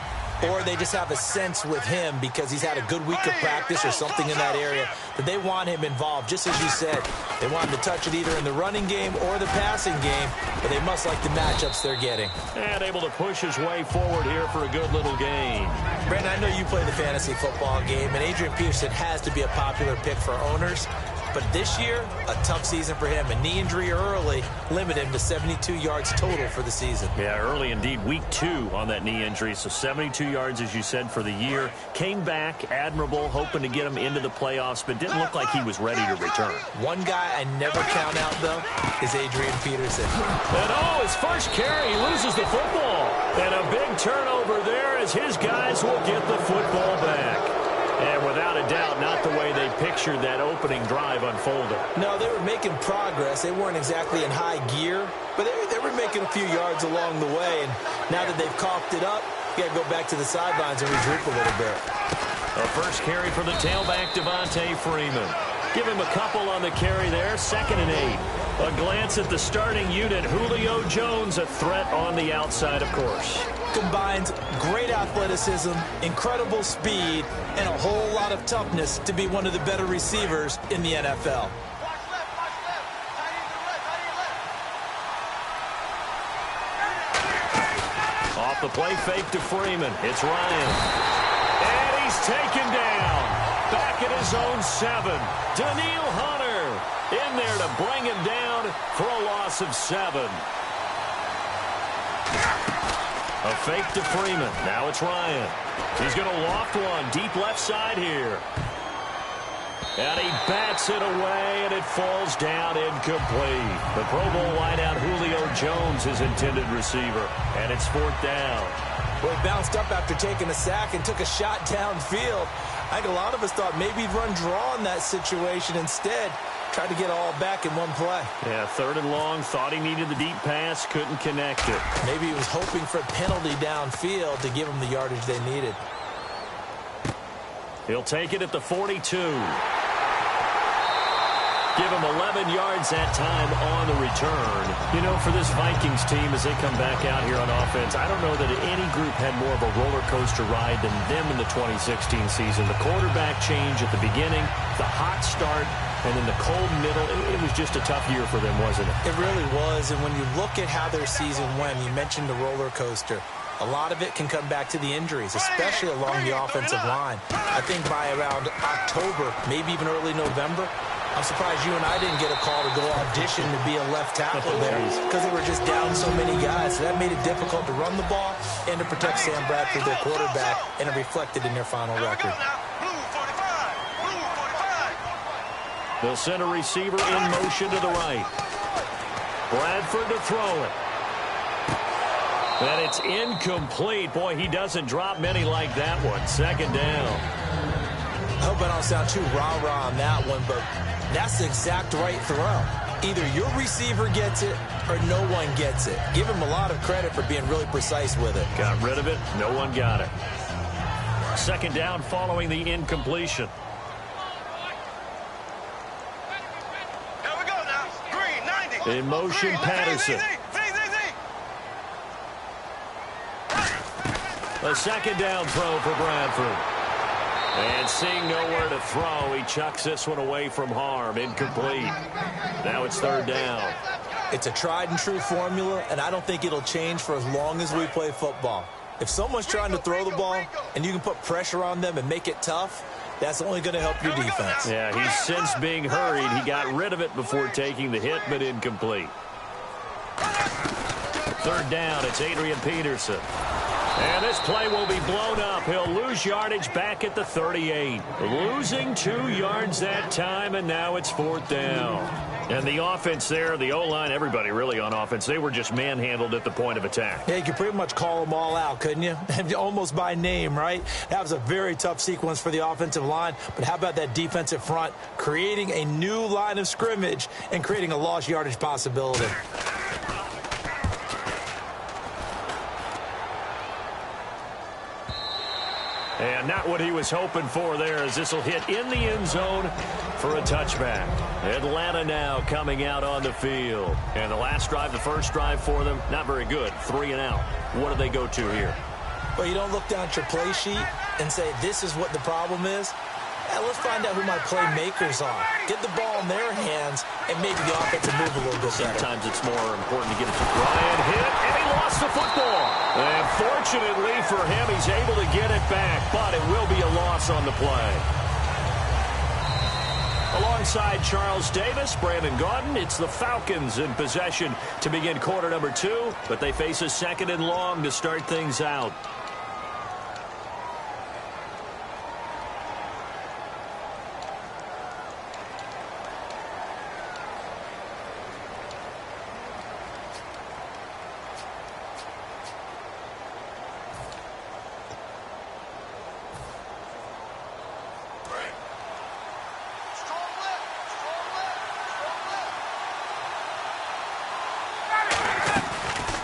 or they just have a sense with him because he's had a good week of practice or something in that area that they want him involved. Just as you said, they want him to touch it either in the running game or the passing game, but they must like the matchups they're getting. And able to push his way forward here for a good little gain. Brandon, I know you play the fantasy football game, and Adrian Peterson has to be a popular pick for owners. But this year, a tough season for him. A knee injury early limited him to 72 yards total for the season. Yeah, early indeed. Week 2 on that knee injury. So 72 yards, as you said, for the year. Came back admirable, hoping to get him into the playoffs, but didn't look like he was ready to return. One guy I never count out, though, is Adrian Peterson. And oh, his first carry, he loses the football. And a big turnover there as his guys will get the football back. And without a doubt, not the way they pictured that opening drive unfolded. No, they were making progress. They weren't exactly in high gear, but they were making a few yards along the way. And now that they've coughed it up, you got to go back to the sidelines and regroup a little bit. A first carry for the tailback, Devontae Freeman. Give him a couple on the carry there, 2nd and 8. A glance at the starting unit. Julio Jones, a threat on the outside, of course. Combines great athleticism, incredible speed, and a whole lot of toughness to be one of the better receivers in the NFL. Off the play fake to Freeman. It's Ryan. And he's taken down. Back at his own 7. Daniil Hunter in there to bring him down for a loss of 7. A fake to Freeman. Now it's Ryan. He's going to loft one deep left side here. And he bats it away, and it falls down incomplete. The Pro Bowl wideout Julio Jones is intended receiver, and it's 4th down. Well, he bounced up after taking a sack and took a shot downfield. I think a lot of us thought maybe he'd run draw in that situation. Instead, tried to get all back in one play. Yeah, 3rd and long, thought he needed the deep pass, couldn't connect it. Maybe he was hoping for a penalty downfield to give him the yardage they needed. He'll take it at the 42. Give him 11 yards that time on the return. You know, for this Vikings team, as they come back out here on offense, I don't know that any group had more of a roller coaster ride than them in the 2016 season. The quarterback change at the beginning, the hot start, and then the cold middle. It was just a tough year for them, wasn't it? It really was, and when you look at how their season went, you mentioned the roller coaster. A lot of it can come back to the injuries, especially along the offensive line. I think by around October, maybe even early November, I'm surprised you and I didn't get a call to go audition to be a left tackle there because they were just down so many guys. So that made it difficult to run the ball and to protect Sam Bradford, their quarterback, and it reflected in their final record. They'll send a receiver in motion to the right. Bradford to throw it. And it's incomplete. Boy, he doesn't drop many like that one. 2nd down. I hope I don't sound too rah-rah on that one, but that's the exact right throw. Either your receiver gets it or no one gets it. Give him a lot of credit for being really precise with it. Got rid of it. No one got it. 2nd down following the incompletion. Here we go now. Green, 90. In motion, Patterson. A 2nd down throw for Bradford. And seeing nowhere to throw, he chucks this one away from harm. Incomplete. Now it's 3rd down. It's a tried and true formula, and I don't think it'll change for as long as we play football. If someone's trying to throw the ball and you can put pressure on them and make it tough, that's only going to help your defense. Yeah, he's since being hurried. He got rid of it before taking the hit, but incomplete. 3rd down, it's Adrian Peterson. And this play will be blown up. He'll lose yardage back at the 38. Losing 2 yards that time, and now it's 4th down. And the offense there, the O-line, everybody really on offense, they were just manhandled at the point of attack. Yeah, you could pretty much call them all out, couldn't you? Almost by name, right? That was a very tough sequence for the offensive line. But how about that defensive front creating a new line of scrimmage and creating a lost yardage possibility? And not what he was hoping for there, as this will hit in the end zone for a touchback. Atlanta now coming out on the field. And the last drive, the first drive for them, not very good. 3 and out. What do they go to here? Well, you don't look down at your play sheet and say, this is what the problem is. Yeah, let's find out who my playmakers are. Get the ball in their hands, and maybe the offense will move a little bit better. Sometimes it's more important to get it to Bryant. Hit, and he lost the football. And fortunately for him, he's able to get it back, but it will be a loss on the play. Alongside Charles Davis, Brandon Gaudin, it's the Falcons in possession to begin quarter number 2, but they face a 2nd and long to start things out.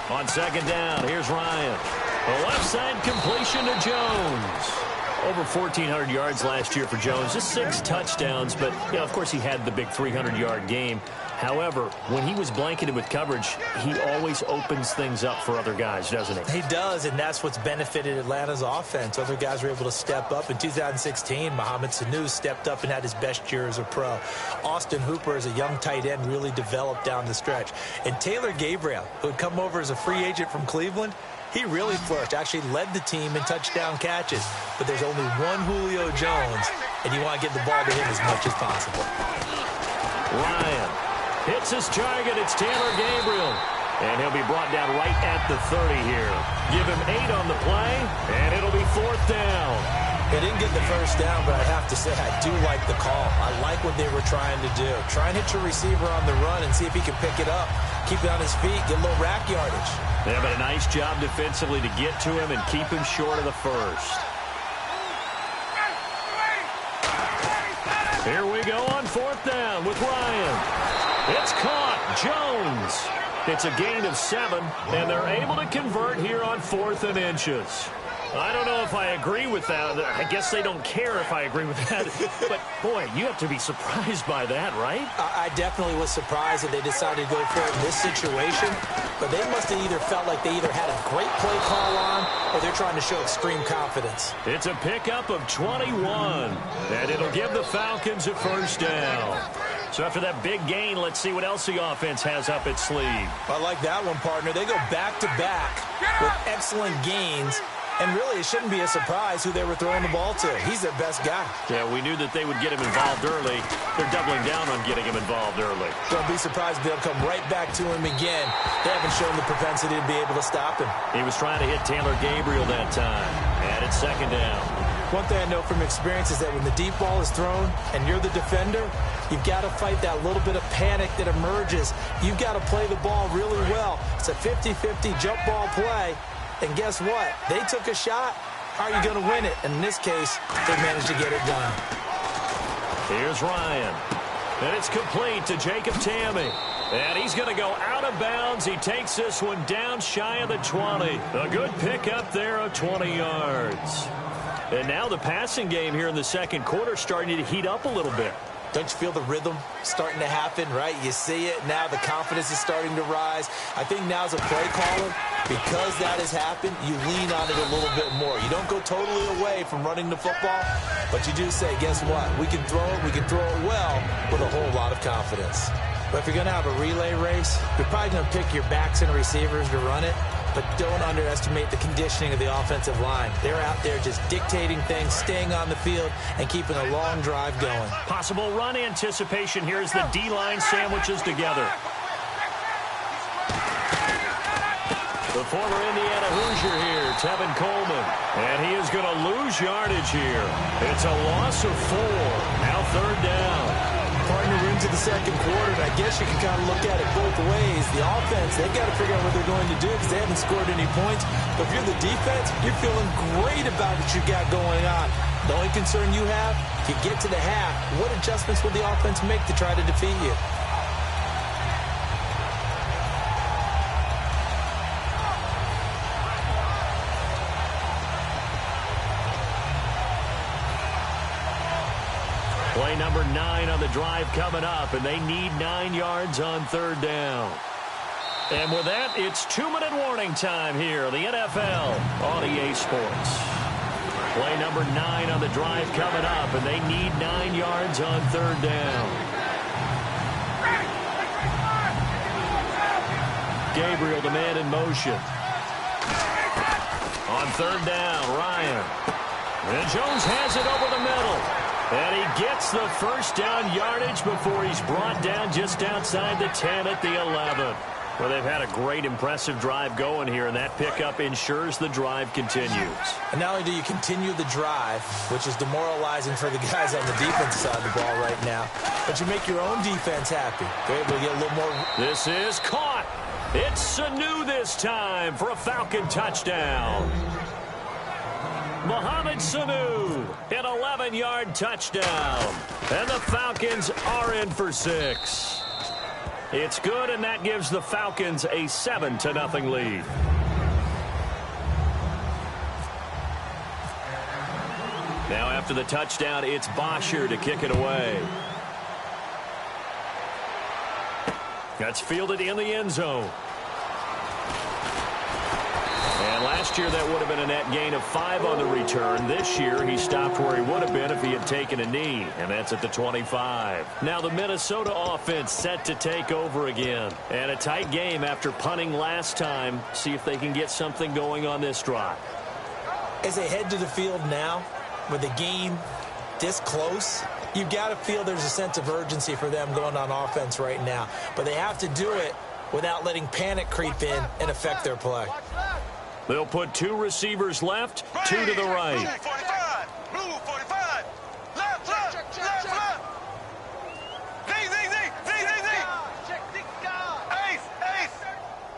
On 2nd down, here's Ryan. The left side completion to Jones. Over 1,400 yards last year for Jones. Just 6 touchdowns, but, you know, of course, he had the big 300-yard game. However, when he was blanketed with coverage, he always opens things up for other guys, doesn't he? He does, and that's what's benefited Atlanta's offense. Other guys were able to step up. In 2016, Mohamed Sanu stepped up and had his best year as a pro. Austin Hooper, as a young tight end, really developed down the stretch. And Taylor Gabriel, who had come over as a free agent from Cleveland, he really flourished, actually led the team in touchdown catches. But there's only one Julio Jones, and you want to get the ball to him as much as possible. Ryan hits his target. It's Taylor Gabriel. And he'll be brought down right at the 30 here. Give him 8 on the play, and it'll be 4th down. They didn't get the first down, but I have to say I do like the call. I like what they were trying to do. Try and hit your receiver on the run and see if he can pick it up. Keep it on his feet, get a little rack yardage. Yeah, but a nice job defensively to get to him and keep him short of the first. Here we go on 4th down with Ryan. It's caught. Jones. It's a gain of 7, and they're able to convert here on 4th and inches. I don't know if I agree with that. I guess they don't care if I agree with that. But, boy, you have to be surprised by that, right? I definitely was surprised that they decided to go for it in this situation. But they must have either felt like they either had a great play call on or they're trying to show extreme confidence. It's a pickup of 21, and it'll give the Falcons a first down. So after that big gain, let's see what else the offense has up its sleeve. I like that one, partner. They go back-to-back with excellent gains. And really, it shouldn't be a surprise who they were throwing the ball to. He's their best guy. Yeah, we knew that they would get him involved early. They're doubling down on getting him involved early. Don't be surprised if they'll come right back to him again. They haven't shown the propensity to be able to stop him. He was trying to hit Taylor Gabriel that time. And it's 2nd down. One thing I know from experience is that when the deep ball is thrown and you're the defender, you've got to fight that little bit of panic that emerges. You've got to play the ball really well. It's a 50-50 jump ball play. And guess what? They took a shot. How are you going to win it? And in this case, they managed to get it done. Here's Ryan. And it's complete to Jacob Tamme. And he's going to go out of bounds. He takes this one down shy of the 20. A good pickup there of 20 yards. And now the passing game here in the 2nd quarter starting to heat up a little bit. Don't you feel the rhythm starting to happen, right? You see it. Now the confidence is starting to rise. I think now as a play caller, because that has happened, you lean on it a little bit more. You don't go totally away from running the football, but you do say, guess what? We can throw it. We can throw it well with a whole lot of confidence. But if you're going to have a relay race, you're probably going to pick your backs and receivers to run it. But don't underestimate the conditioning of the offensive line. They're out there just dictating things, staying on the field, and keeping a long drive going. Possible run anticipation here as the D-line sandwiches together. The former Indiana Hoosier here, Tevin Coleman. And he is going to lose yardage here. It's a loss of 4. Now 3rd down. Partner, we're into the 2nd quarter, and I guess you can kind of look at it both ways. The offense, they've got to figure out what they're going to do because they haven't scored any points. But if you're the defense, you're feeling great about what you got going on. The only concern you have, if you get to the half, what adjustments will the offense make to try to defeat you? Play number 9 on the drive coming up, and they need 9 yards on 3rd down. And with that, it's 2-minute warning time here, the NFL on EA Sports. Play number 9 on the drive coming up, and they need 9 yards on 3rd down. Gabriel, the man in motion. On 3rd down, Ryan. And Jones has it over the middle. And he gets the first down yardage before he's brought down just outside the 10 at the 11. Well, they've had a great, impressive drive going here, and that pickup ensures the drive continues. And not only do you continue the drive, which is demoralizing for the guys on the defense side of the ball right now, but you make your own defense happy. They're able to get a little more. This is caught. It's Sanu this time for a Falcon touchdown. Mohamed Sanu, an 11-yard touchdown. And the Falcons are in for 6. It's good, and that gives the Falcons a 7-0 lead. Now after the touchdown, it's Bosher to kick it away. That's fielded in the end zone. And last year, that would have been a net gain of 5 on the return. This year, he stopped where he would have been if he had taken a knee, and that's at the 25. Now the Minnesota offense set to take over again. And a tight game after punting last time. See if they can get something going on this drive. As they head to the field now, with the game this close, you've got to feel there's a sense of urgency for them going on offense right now. But they have to do it without letting panic creep in and affect their play. They'll put 2 receivers left, 2 to the right.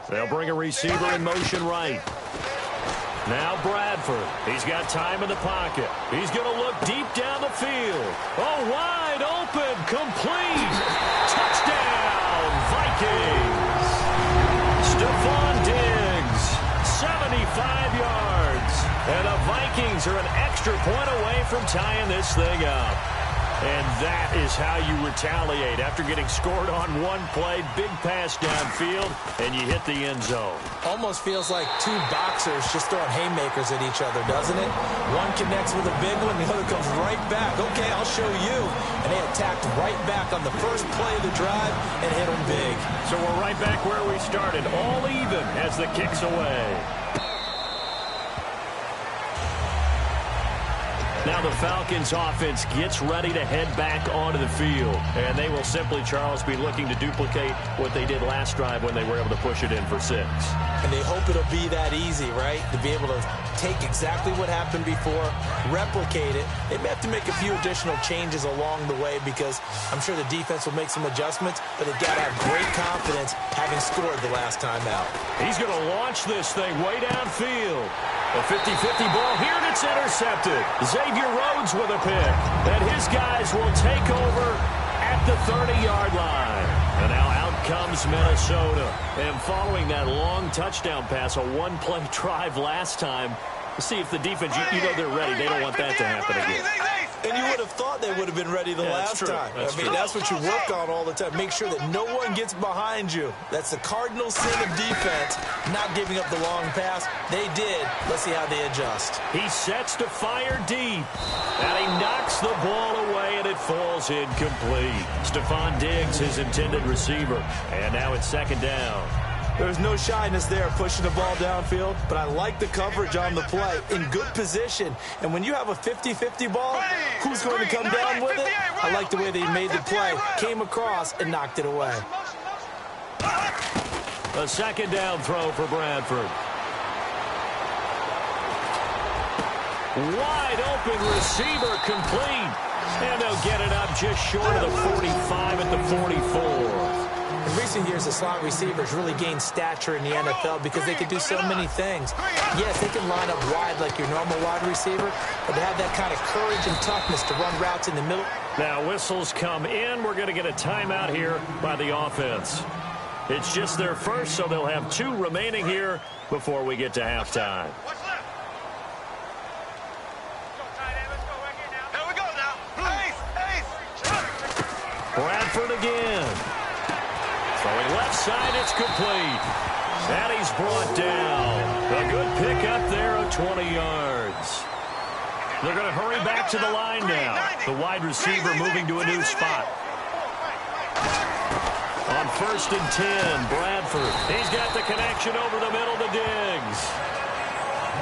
They'll bring a receiver in motion right. Now Bradford. He's got time in the pocket. He's going to look deep down the field. Oh, wide open. Complete. Touchdown, Vikings. Stephon Diggs, 75 yards. And the Vikings are an extra point away from tying this thing up. And that is how you retaliate after getting scored on one play. Big pass downfield, and you hit the end zone. Almost feels like two boxers just throwing haymakers at each other, doesn't it? One connects with a big one, the other comes right back. Okay, I'll show you. And they attacked right back on the first play of the drive and hit them big. So we're right back where we started, all even as the kick's away. Now the Falcons offense gets ready to head back onto the field. And they will simply, Charles, be looking to duplicate what they did last drive when they were able to push it in for 6. And they hope it'll be that easy, right? To be able to take exactly what happened before, replicate it. They may have to make a few additional changes along the way because I'm sure the defense will make some adjustments, but they've got to have great confidence having scored the last time out. He's going to launch this thing way downfield. A 50-50 ball here, and it's intercepted. Xavier Rhodes with a pick. And his guys will take over at the 30-yard line. And now out comes Minnesota. And following that long touchdown pass, a one-play drive last time, to see if the defense, you know they're ready. They don't want that to happen again. And you would have thought they would have been ready the last time. That's what you work on all the time. Make sure that no one gets behind you. That's the cardinal sin of defense, not giving up the long pass. They did. Let's see how they adjust. He sets to fire deep. And he knocks the ball away, and it falls incomplete. Stephon Diggs, his intended receiver. And now it's second down. There's no shyness there pushing the ball downfield, but I like the coverage on the play. In good position. And when you have a 50-50 ball, who's going to come down with it? I like the way they made the play, came across, and knocked it away. A second down throw for Bradford. Wide open receiver complete. And they'll get it up just short of the 45 at the 44. In recent years, the slot receivers really gained stature in the NFL because they can do so many things. Yes, they can line up wide like your normal wide receiver, but they have that kind of courage and toughness to run routes in the middle. Now whistles come in. We're going to get a timeout here by the offense. It's just their first, so they'll have 2 remaining here before we get to halftime. Bradford again. Throwing left side, it's complete. And he's brought down. A good pickup there of 20 yards. They're going to hurry back to the line now. The wide receiver moving to a new spot. On 1st and 10, Bradford. He's got the connection over the middle to Diggs.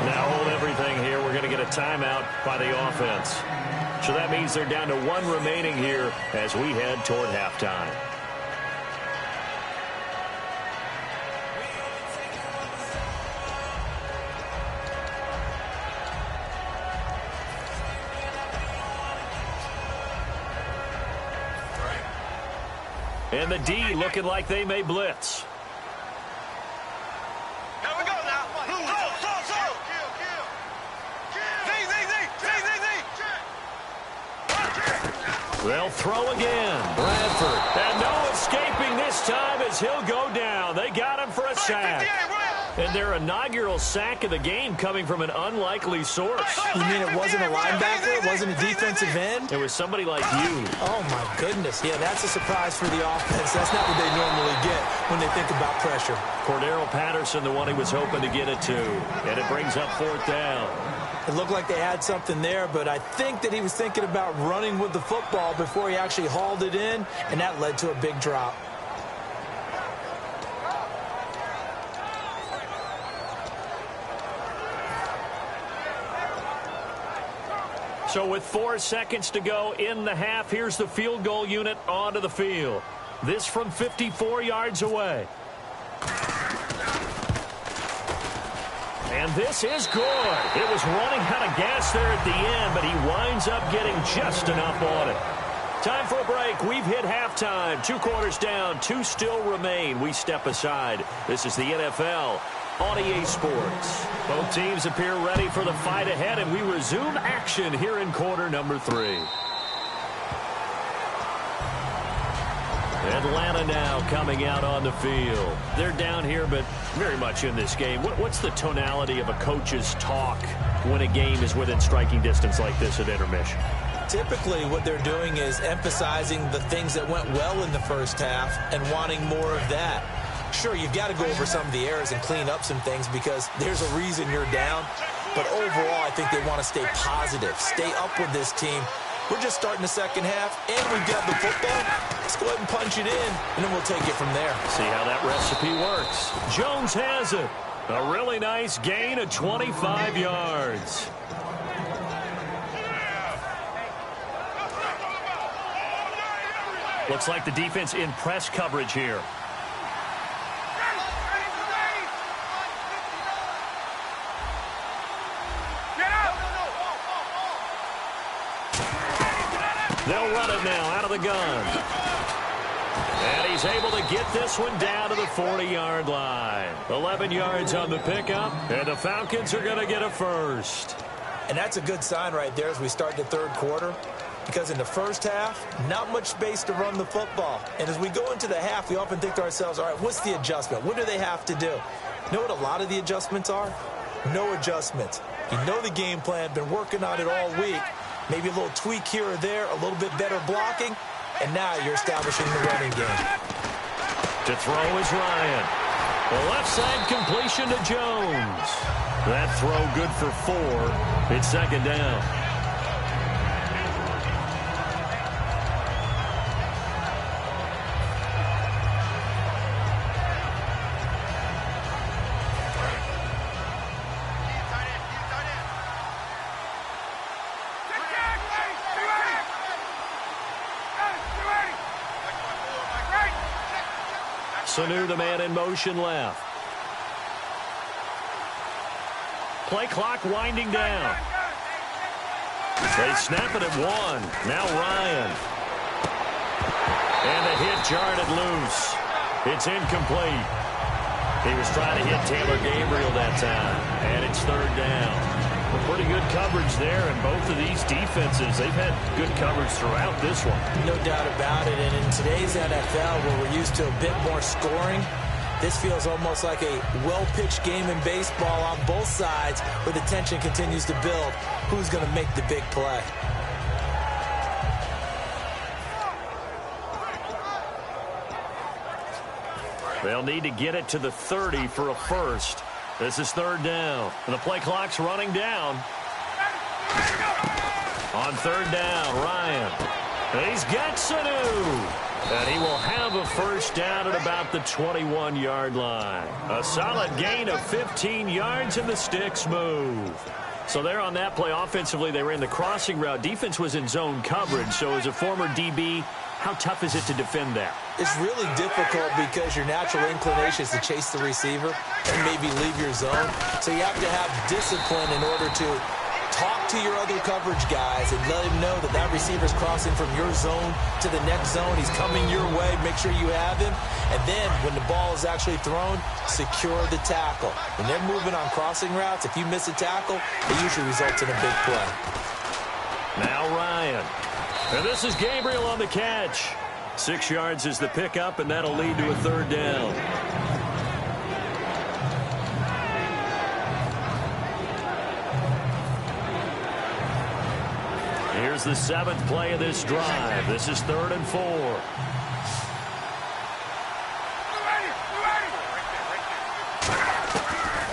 Now hold everything here. We're going to get a timeout by the offense. So that means they're down to 1 remaining here as we head toward halftime. And the D looking like they may blitz. Here we go now. They'll throw again. Bradford. And no escaping this time as he'll go down. They got him for a sack. And their inaugural sack of the game coming from an unlikely source. You mean it wasn't a linebacker? It wasn't a defensive end? It was somebody like you. Oh, my goodness. Yeah, that's a surprise for the offense. That's not what they normally get when they think about pressure. Cordero Patterson, the one he was hoping to get it to. And it brings up 4th down. It looked like they had something there, but I think that he was thinking about running with the football before he actually hauled it in, and that led to a big drop. So with 4 seconds to go in the half, here's the field goal unit onto the field. This from 54 yards away. And this is good. It was running out of gas there at the end, but he winds up getting just enough on it. Time for a break. We've hit halftime. 2 quarters down. 2 still remain. We step aside. This is the NFL on EA Sports. Both teams appear ready for the fight ahead, and we resume action here in quarter number 3. Atlanta now coming out on the field. They're down here, but very much in this game. What's the tonality of a coach's talk when a game is within striking distance like this at intermission? Typically, what they're doing is emphasizing the things that went well in the first half and wanting more of that. Sure, you've got to go over some of the errors and clean up some things because there's a reason you're down. But overall, I think they want to stay positive, stay up with this team. We're just starting the second half, and we've got the football. Let's go ahead and punch it in, and then we'll take it from there. See how that recipe works. Jones has it. A really nice gain of 25 yards. Looks like the defense in press coverage here. They'll run it now out of the gun. And he's able to get this one down to the 40-yard line. 11 yards on the pickup, and the Falcons are going to get a first. And that's a good sign right there as we start the third quarter. Because in the first half, not much space to run the football. And as we go into the half, we often think to ourselves, all right, what's the adjustment? What do they have to do? You know what a lot of the adjustments are? No adjustments. You know the game plan, been working on it all week. Maybe a little tweak here or there, a little bit better blocking, and now you're establishing the running game. To throw is Ryan. The left side completion to Jones. That throw good for 4. It's second down. Sanu, the man in motion left. Play clock winding down. They snap it at 1. Now Ryan. And the hit jarred it loose. It's incomplete. He was trying to hit Taylor Gabriel that time. And it's third down. Pretty good coverage there, and both of these defenses, they've had good coverage throughout this one. No doubt about it, and in today's NFL, where we're used to a bit more scoring, this feels almost like a well-pitched game in baseball on both sides where the tension continues to build. Who's going to make the big play? They'll need to get it to the 30 for a first. This is third down, and the play clock's running down. On third down, Ryan. He's got Sanu. And he will have a first down at about the 21-yard line. A solid gain of 15 yards, and the sticks move. So there on that play, offensively, they ran the crossing route. Defense was in zone coverage, so as a former DB, how tough is it to defend that? It's really difficult because your natural inclination is to chase the receiver and maybe leave your zone. So you have to have discipline in order to talk to your other coverage guys and let him know that that receiver's crossing from your zone to the next zone. He's coming your way. Make sure you have him. And then when the ball is actually thrown, secure the tackle. When they're moving on crossing routes, if you miss a tackle, it usually results in a big play. Now Ryan. And this is Gabriel on the catch. 6 yards is the pickup, and that'll lead to a third down. Here's the 7th play of this drive. This is 3rd and 4.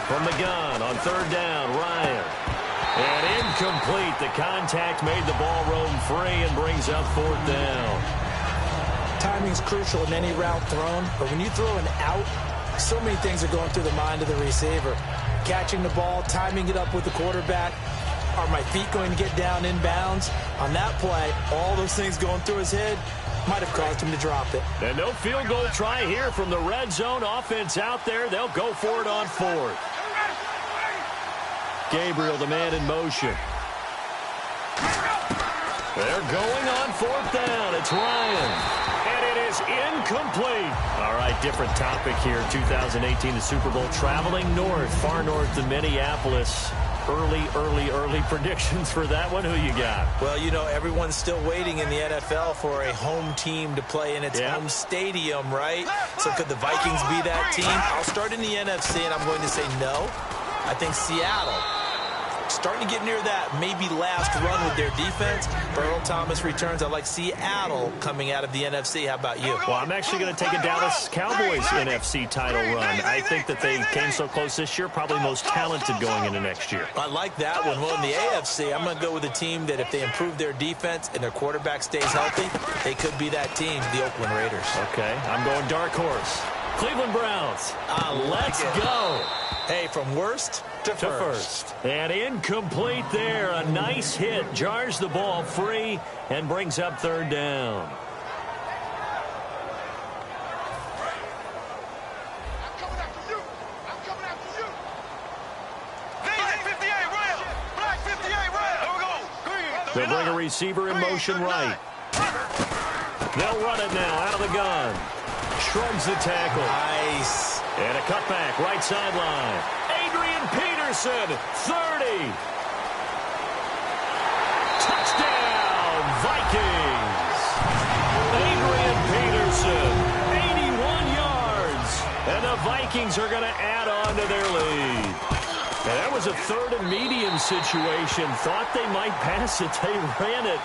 From the gun on third down, Ryan. And incomplete. The contact made the ball roam free and brings up 4th down. Timing's crucial in any route thrown, but when you throw an out, so many things are going through the mind of the receiver. Catching the ball, timing it up with the quarterback. Are my feet going to get down inbounds? On that play, all those things going through his head might have caused him to drop it. And no field goal try here from the red zone offense out there. They'll go for it on 4th. Gabriel, the man in motion. They're going on 4th down. It's Ryan. And it is incomplete. All right, different topic here. 2018, the Super Bowl, traveling north, far north to Minneapolis. Early predictions for that one. Who you got? Well, you know, everyone's still waiting in the NFL for a home team to play in its home stadium, right? So could the Vikings be that team? I'll start in the NFC, and I'm going to say no. I think Seattle, starting to get near that maybe last run with their defense. Earl Thomas returns. I like Seattle coming out of the NFC. How about you? Well, I'm actually going to take a Dallas Cowboys NFC title run. I think that they came so close this year, probably most talented going into next year. I like that one. Well, in the AFC, I'm going to go with a team that if they improve their defense and their quarterback stays healthy, they could be that team, the Oakland Raiders. Okay, I'm going dark horse. Cleveland Browns. Let's go. Hey, from worst to first. And incomplete there. A nice hit. Jars the ball free and brings up 3rd down. I'm coming after you. Black 58 round. Black 58 round. Here we go. Green. They'll bring a receiver in motion right. They'll run it now out of the gun. Shrugs the tackle. Nice. And a cutback right sideline. Adrian Peterson, 30. Touchdown, Vikings. Adrian Peterson, 81 yards. And the Vikings are going to add on to their lead. And that was a 3rd and medium situation. Thought they might pass it. They ran it.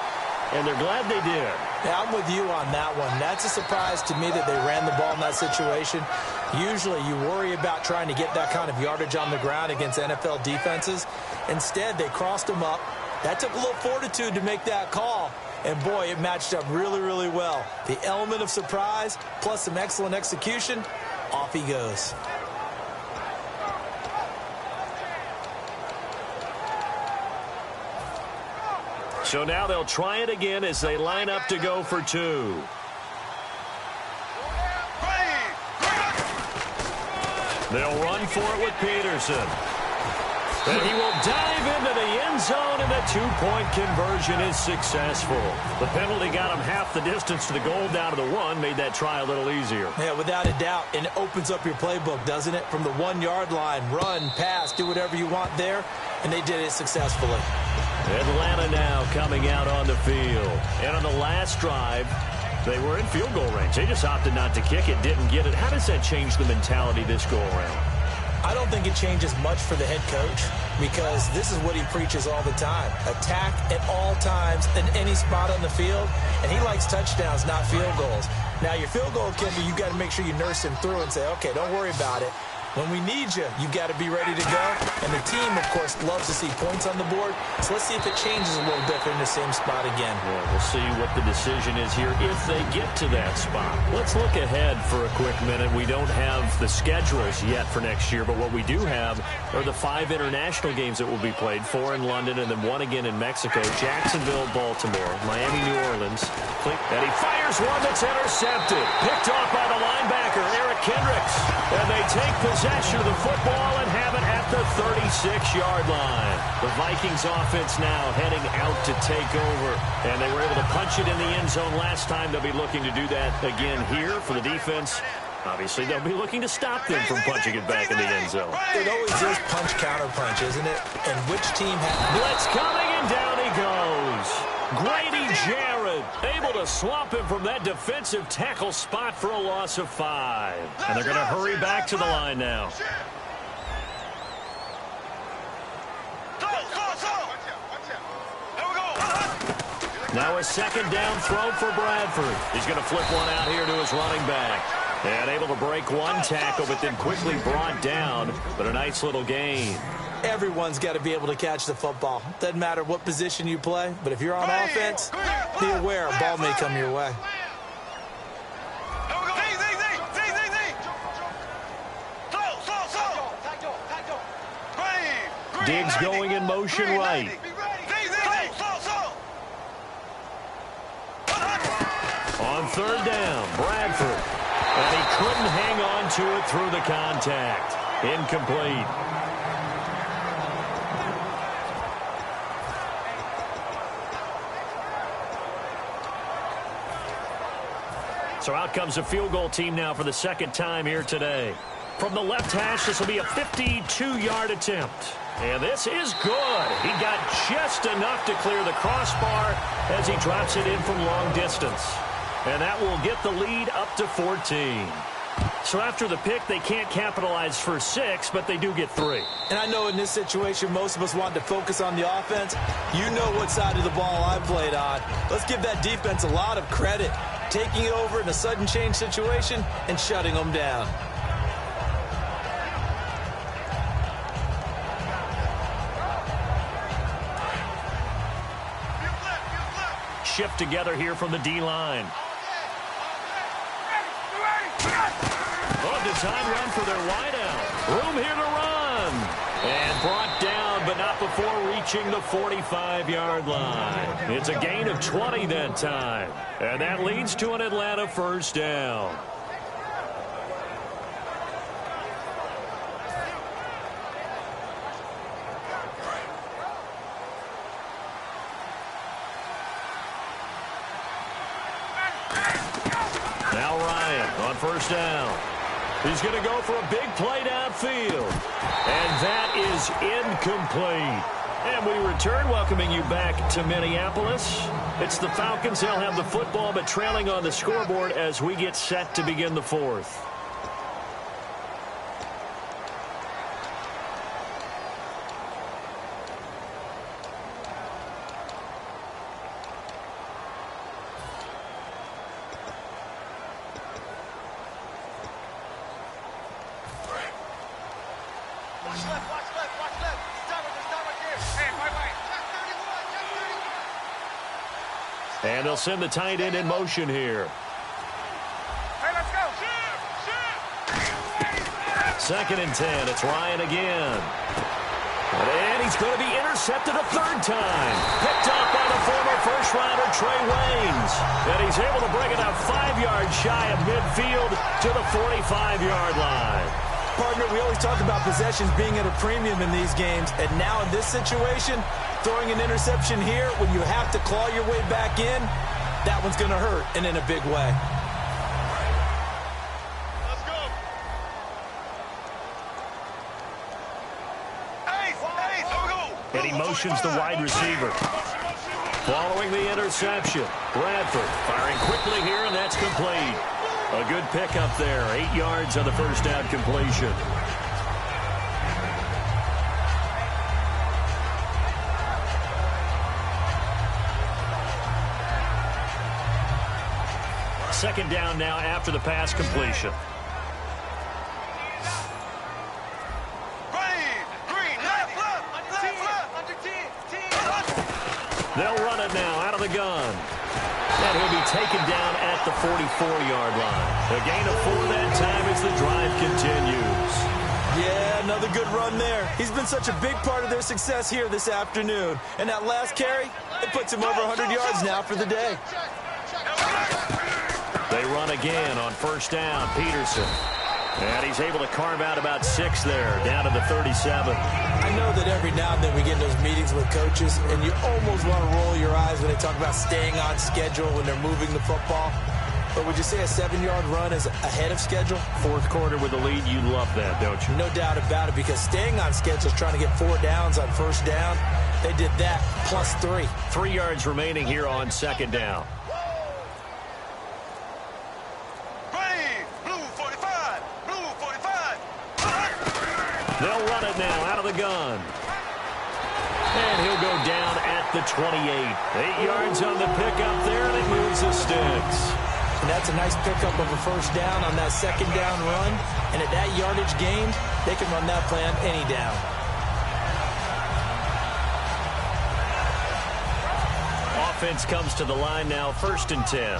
And they're glad they did. Yeah, I'm with you on that one. That's a surprise to me that they ran the ball in that situation. Usually you worry about trying to get that kind of yardage on the ground against NFL defenses. Instead, they crossed them up. That took a little fortitude to make that call. And, boy, it matched up really, really well. The element of surprise plus some excellent execution, off he goes. So now they'll try it again as they line up to go for 2. They'll run for it with Peterson. And he will dive into the end zone, and the 2-point conversion is successful. The penalty got him half the distance to the goal down to the 1, made that try a little easier. Yeah, without a doubt. And it opens up your playbook, doesn't it? From the 1-yard line, run, pass, do whatever you want there. And they did it successfully. Atlanta now coming out on the field. And on the last drive, they were in field goal range. They just opted not to kick it, didn't get it. How does that change the mentality this go-around? I don't think it changes much for the head coach because this is what he preaches all the time. Attack at all times in any spot on the field, and he likes touchdowns, not field goals. Now, your field goal kicker, you've got to make sure you nurse him through and say, okay, don't worry about it. When we need you, you've got to be ready to go. And the team, of course, loves to see points on the board. So let's see if it changes a little bit in the same spot again. Yeah, we'll see what the decision is here if they get to that spot. Let's look ahead for a quick minute. We don't have the schedules yet for next year, but what we do have are the 5 international games that will be played, 4 in London and then 1 again in Mexico, Jacksonville, Baltimore, Miami, New Orleans. And he fires one that's intercepted. Picked off by the linebacker, Eric Kendricks. And they take possession of the football and have it at the 36-yard line. The Vikings offense now heading out to take over. And they were able to punch it in the end zone last time. They'll be looking to do that again here for the defense. Obviously, they'll be looking to stop them from punching it back in the end zone. It always is punch-counter-punch, isn't it? And which team has... Blitz coming, and down he goes. Grady Jarrett able to swamp him from that defensive tackle spot for a loss of 5. And they're going to hurry back to the line now. Now a 2nd down throw for Bradford. He's going to flip one out here to his running back. And able to break one tackle, but then quickly brought down. But a nice little gain. Everyone's got to be able to catch the football. Doesn't matter what position you play, but if you're on offense, be aware a ball may come your way. Diggs going in motion right. On 3rd down, Bradford. And he couldn't hang on to it through the contact. Incomplete. So out comes a field goal team now for the second time here today. From the left hash, this will be a 52-yard attempt. And this is good. He got just enough to clear the crossbar as he drops it in from long distance. And that will get the lead up to 14. So after the pick, they can't capitalize for 6, but they do get 3. And I know in this situation, most of us want to focus on the offense. You know what side of the ball I played on. Let's give that defense a lot of credit, taking it over in a sudden change situation and shutting them down. Shift together here from the D-line. Design run for their wideout. Room here to run. And brought down, but not before reaching the 45-yard line. It's a gain of 20 that time. And that leads to an Atlanta first down. Now Ryan on first down. He's going to go for a big play downfield. And that is incomplete. And we return, welcoming you back to Minneapolis. It's the Falcons. They'll have the football, but trailing on the scoreboard as we get set to begin the fourth. And they'll send the tight end in motion here. Hey, let's go. Second and 10. It's Ryan again. And he's going to be intercepted a third time. Picked up by the former first-rounder Trey Waynes. And he's able to bring it up 5 yards shy of midfield to the 45-yard line. Partner, we always talk about possessions being at a premium in these games. And now in this situation, throwing an interception here when you have to claw your way back in, that one's going to hurt, and in a big way. Let's go. Ace, here we go. And he motions the wide receiver. Following the interception, Bradford firing quickly here, and that's complete. A good pickup there, 8 yards on the first down completion. Second down now after the pass completion. They'll run it now out of the gun. And he'll be taken down at the 44-yard line. A gain of 4 that time as the drive continues. Yeah, another good run there. He's been such a big part of their success here this afternoon. And that last carry, it puts him over 100 yards now for the day. They run again on first down. Peterson. And he's able to carve out about 6 there, down to the 37. I know that every now and then we get in those meetings with coaches, and you almost want to roll your eyes when they talk about staying on schedule when they're moving the football. But would you say a 7-yard run is ahead of schedule? Fourth quarter with the lead, you love that, don't you? No doubt about it, because staying on schedule is trying to get 4 downs on first down. They did that, plus 3. 3 yards remaining here on second down. They'll run it now out of the gun. And he'll go down at the 28. 8 yards on the pickup there, and it moves the sticks. And that's a nice pickup of a first down on that second down run. And at that yardage gained, they can run that play on any down. Offense comes to the line now, first and 10.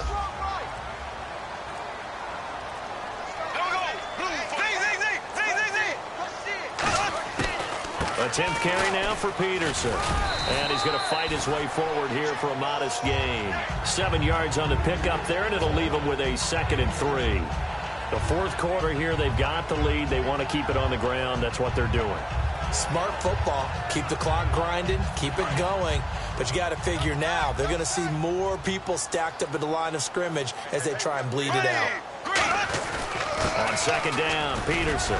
A 10th carry now for Peterson. And he's going to fight his way forward here for a modest gain. 7 yards on the pickup there, and it'll leave him with a 2nd and 3. The fourth quarter here, they've got the lead. They want to keep it on the ground. That's what they're doing. Smart football. Keep the clock grinding. Keep it going. But you got to figure now, they're going to see more people stacked up at the line of scrimmage as they try and bleed it out. On second down, Peterson.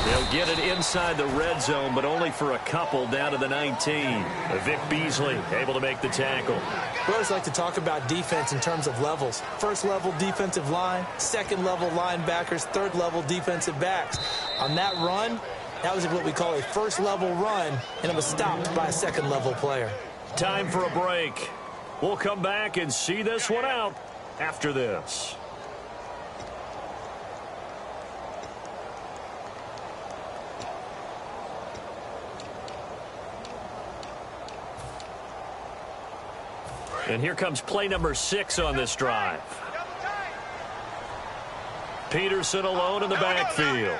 They'll get it inside the red zone, but only for a couple down to the 19. Vic Beasley able to make the tackle. We always like to talk about defense in terms of levels. First level defensive line, second level linebackers, third level defensive backs. On that run, that was what we call a first level run, and it was stopped by a second level player. Time for a break. We'll come back and see this one out after this. And here comes play number 6 on this drive. Peterson alone in the backfield.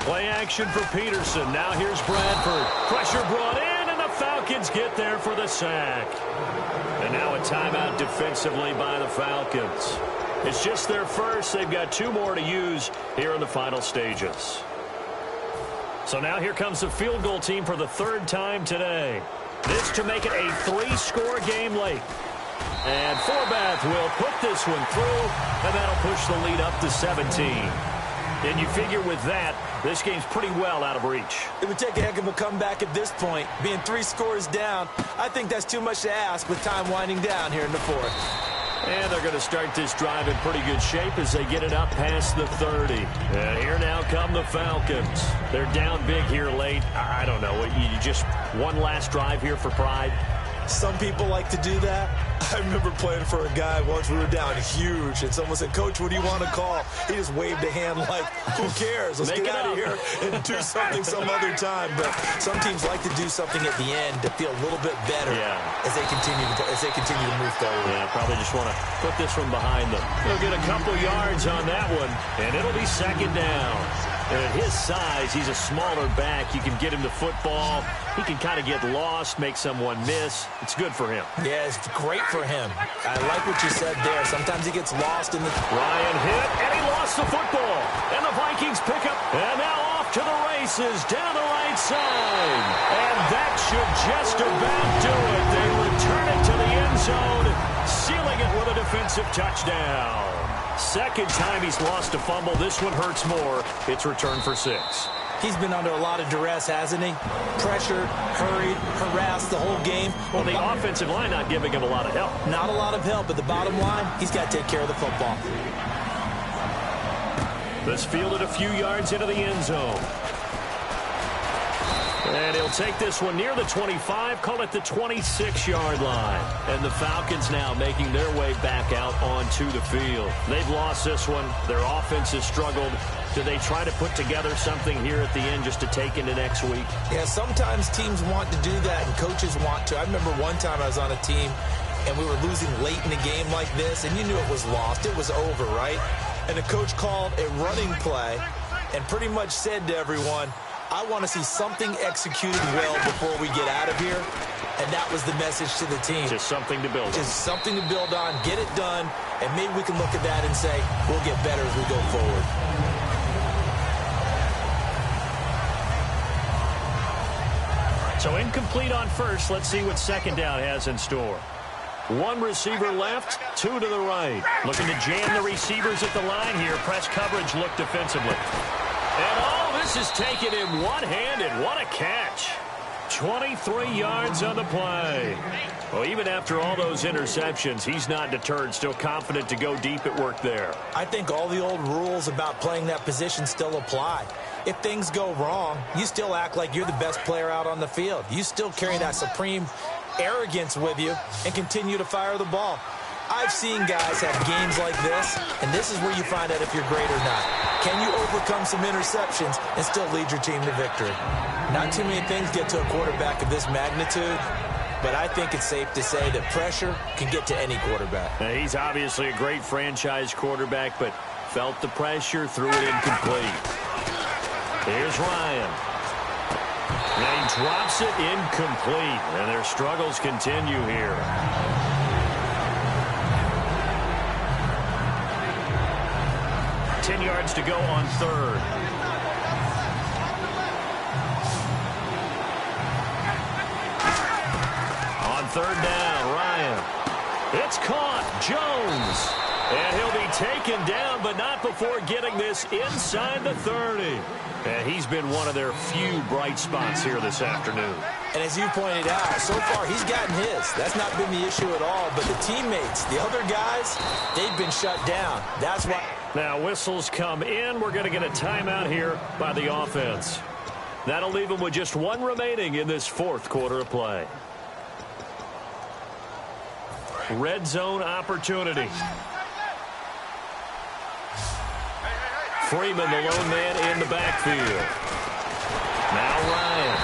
Play action for Peterson. Now here's Bradford. Pressure brought in, and the Falcons get there for the sack. And now a timeout defensively by the Falcons. It's just their first. They've got 2 more to use here in the final stages. So now here comes the field goal team for the 3rd time today. This to make it a 3-score game late. And Forbath will put this one through, and that'll push the lead up to 17. And you figure with that, this game's pretty well out of reach. It would take a heck of a comeback at this point. Being 3 scores down, I think that's too much to ask with time winding down here in the 4th. And they're going to start this drive in pretty good shape as they get it up past the 30. And here now come the Falcons. They're down big here late. I don't know. You just one last drive here for pride? Some people like to do that. I remember playing for a guy once. We were down huge, and someone said, "Coach, what do you want to call?" He just waved a hand like, "Who cares? Let's get out of here and do something some other time." But some teams like to do something at the end to feel a little bit better as they continue to move forward. Yeah, probably just want to put this one behind them. They'll get a couple yards on that one, and it'll be second down. And at his size, he's a smaller back. You can get him the football. He can kind of get lost, make someone miss. It's good for him. Yeah, it's great for him. I like what you said there. Sometimes he gets lost in the... Ryan hit, and he lost the football. And the Vikings pick up, and now off to the races down the right side. And that should just about do it. They return it to the end zone, sealing it with a defensive touchdown. Second time he's lost a fumble. This one hurts more. It's returned for 6. He's been under a lot of duress, hasn't he? Pressured, hurried, harassed the whole game. Well, the offensive line not giving him a lot of help. Not a lot of help, but the bottom line, he's got to take care of the football. This fielded a few yards into the end zone. And he'll take this one near the 25, call it the 26-yard line. And the Falcons now making their way back out onto the field. They've lost this one. Their offense has struggled. Do they try to put together something here at the end just to take into next week? Yeah, sometimes teams want to do that and coaches want to. I remember one time I was on a team and we were losing late in the game like this, and you knew it was lost. It was over, right? And the coach called a running play and pretty much said to everyone, "I want to see something executed well before we get out of here." And that was the message to the team. Just something to build on. Just something to build on, get it done, and maybe we can look at that and say, we'll get better as we go forward. So incomplete on first. Let's see what second down has in store. 1 receiver left, 2 to the right. Looking to jam the receivers at the line here. Press coverage look defensively. And this is taken in one-handed. What a catch. 23 yards on the play. Well, even after all those interceptions, he's not deterred, still confident to go deep at work there. I think all the old rules about playing that position still apply. If things go wrong, you still act like you're the best player out on the field. You still carry that supreme arrogance with you and continue to fire the ball. I've seen guys have games like this, and this is where you find out if you're great or not. Can you overcome some interceptions and still lead your team to victory? Not too many things get to a quarterback of this magnitude, but I think it's safe to say that pressure can get to any quarterback. Now, he's obviously a great franchise quarterback, but felt the pressure, threw it incomplete. Here's Ryan. And he drops it incomplete, and their struggles continue here. 10 yards to go on third. third down. Ryan. It's caught. Jones. And he'll be taken down, but not before getting this inside the 30. And he's been one of their few bright spots here this afternoon. And as you pointed out, so far he's gotten his. That's not been the issue at all. But the teammates, the other guys, they've been shut down. That's why. Now whistles come in. We're going to get a timeout here by the offense. That'll leave them with just one remaining in this fourth quarter of play. Red zone opportunity. Freeman, the lone man in the backfield. Now Ryan.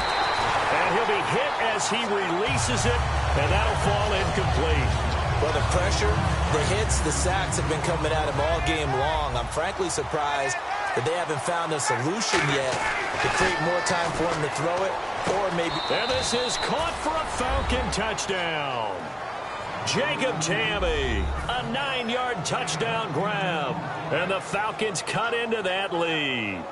And he'll be hit as he releases it, and that'll fall incomplete. Well, the pressure, the hits, the sacks have been coming at him all game long. I'm frankly surprised that they haven't found a solution yet to create more time for him to throw it, or maybe. And this is caught for a Falcon touchdown. Jacob Tamme, a 9-yard touchdown grab. And the Falcons cut into that lead.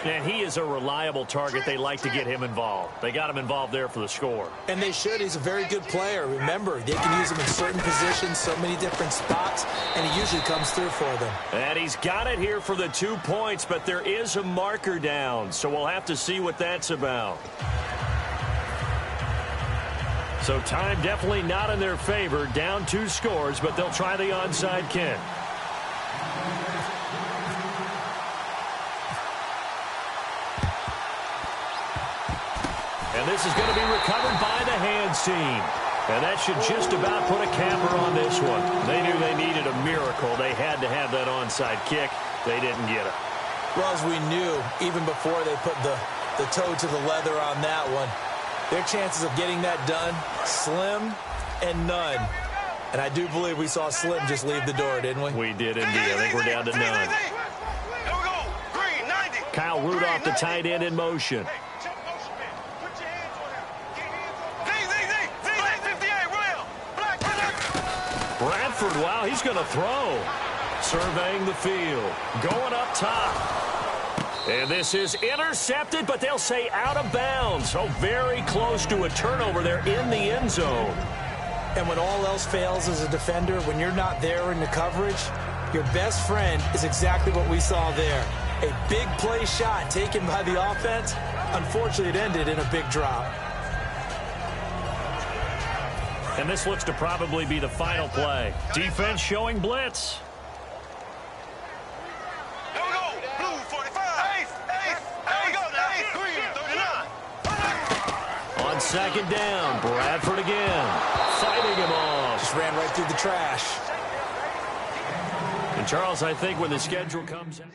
And he is a reliable target. They like to get him involved. They got him involved there for the score. And they should. He's a very good player. Remember, they can use him in certain positions, so many different spots, and he usually comes through for them. And he's got it here for the 2 points, but there is a marker down, so we'll have to see what that's about. So time definitely not in their favor. Down 2 scores, but they'll try the onside kick. And this is going to be recovered by the hands team. And that should just about put a capper on this one. They knew they needed a miracle. They had to have that onside kick. They didn't get it. Well, as we knew, even before they put the toe to the leather on that one, their chances of getting that done, slim and none. And I do believe we saw Slim just leave the door, didn't we? We did indeed. I think we're down to none. Here we go. Green, 90. Kyle Rudolph, the tight end, in motion. Bradford, wow, he's going to throw. Surveying the field. Going up top. And this is intercepted, but they'll say out of bounds. So very close to a turnover there in the end zone. And when all else fails as a defender, when you're not there in the coverage, your best friend is exactly what we saw there. A big play shot taken by the offense. Unfortunately, it ended in a big drop. And this looks to probably be the final play. Defense showing blitz. Here we go. Blue 45. Ace. Here we go now. Green 39. On second down, Bradford again. Fighting him off. Just ran right through the trash. And Charles, I think when the schedule comes out.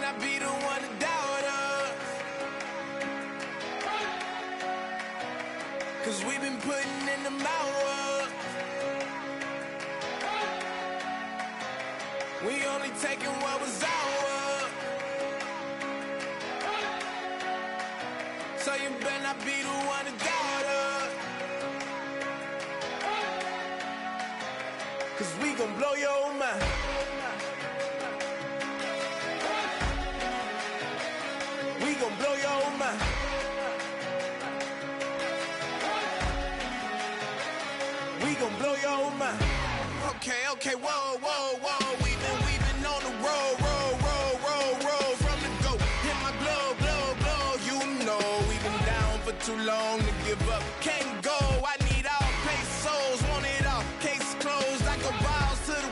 not be the one to doubt us, 'cause we've been putting in the hours. We only taking what was ours, so you better not be the one to doubt us, 'cause we gon' blow your mind. We gon' blow your mind. We gon' blow your mind. Okay, whoa. We've been on the road from the go. Hit my glow. You know we've been down for too long to give up. Can't go. I need all pesos, want it all. Case closed like a boss to the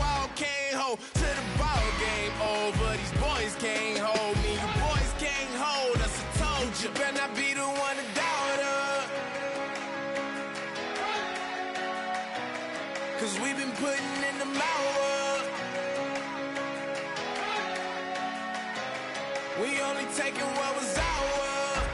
wall, can't hold to the ball game over. These boys can't hold me. You boys can't hold us. I told you. Better not be the one to doubt us, 'cause we've been putting in the hours. We only taking what was ours,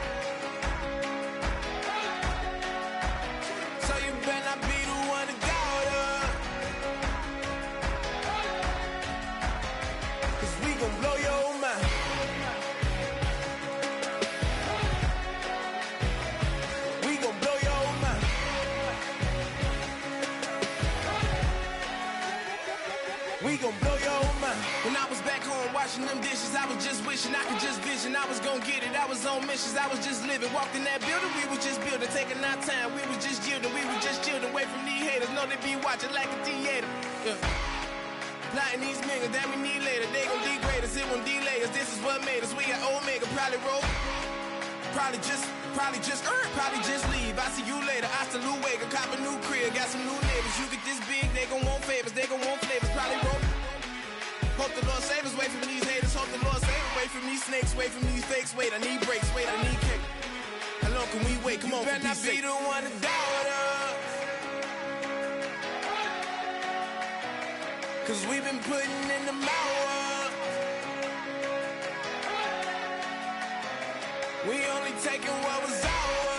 washing them dishes. I was just wishing I could just vision. I was gonna get it. I was on missions. I was just living. Walked in that building. We was just building. Taking our time. We was just yielding. We was just chilling. Away from these haters. Know they be watching like a theater. Yeah. Plotting these niggas that we need later. They gon' degrade us. It won't delay us. This is what made us. We got Omega. Probably roll. Probably just leave. I see you later. I salute Wake. Cop a new crib. Got some new neighbors. You get this big. They gon' want favors. They gon' want flavors. Probably roll. Hope the Lord save us, wait from these haters. Hope the Lord save us, wait from these snakes. Wait from these fakes, wait, I need breaks. Wait, I need cake. How long can we wait? Come on, better not be the one to doubt us. Cause we've been putting in the mouth. We only taking what was ours.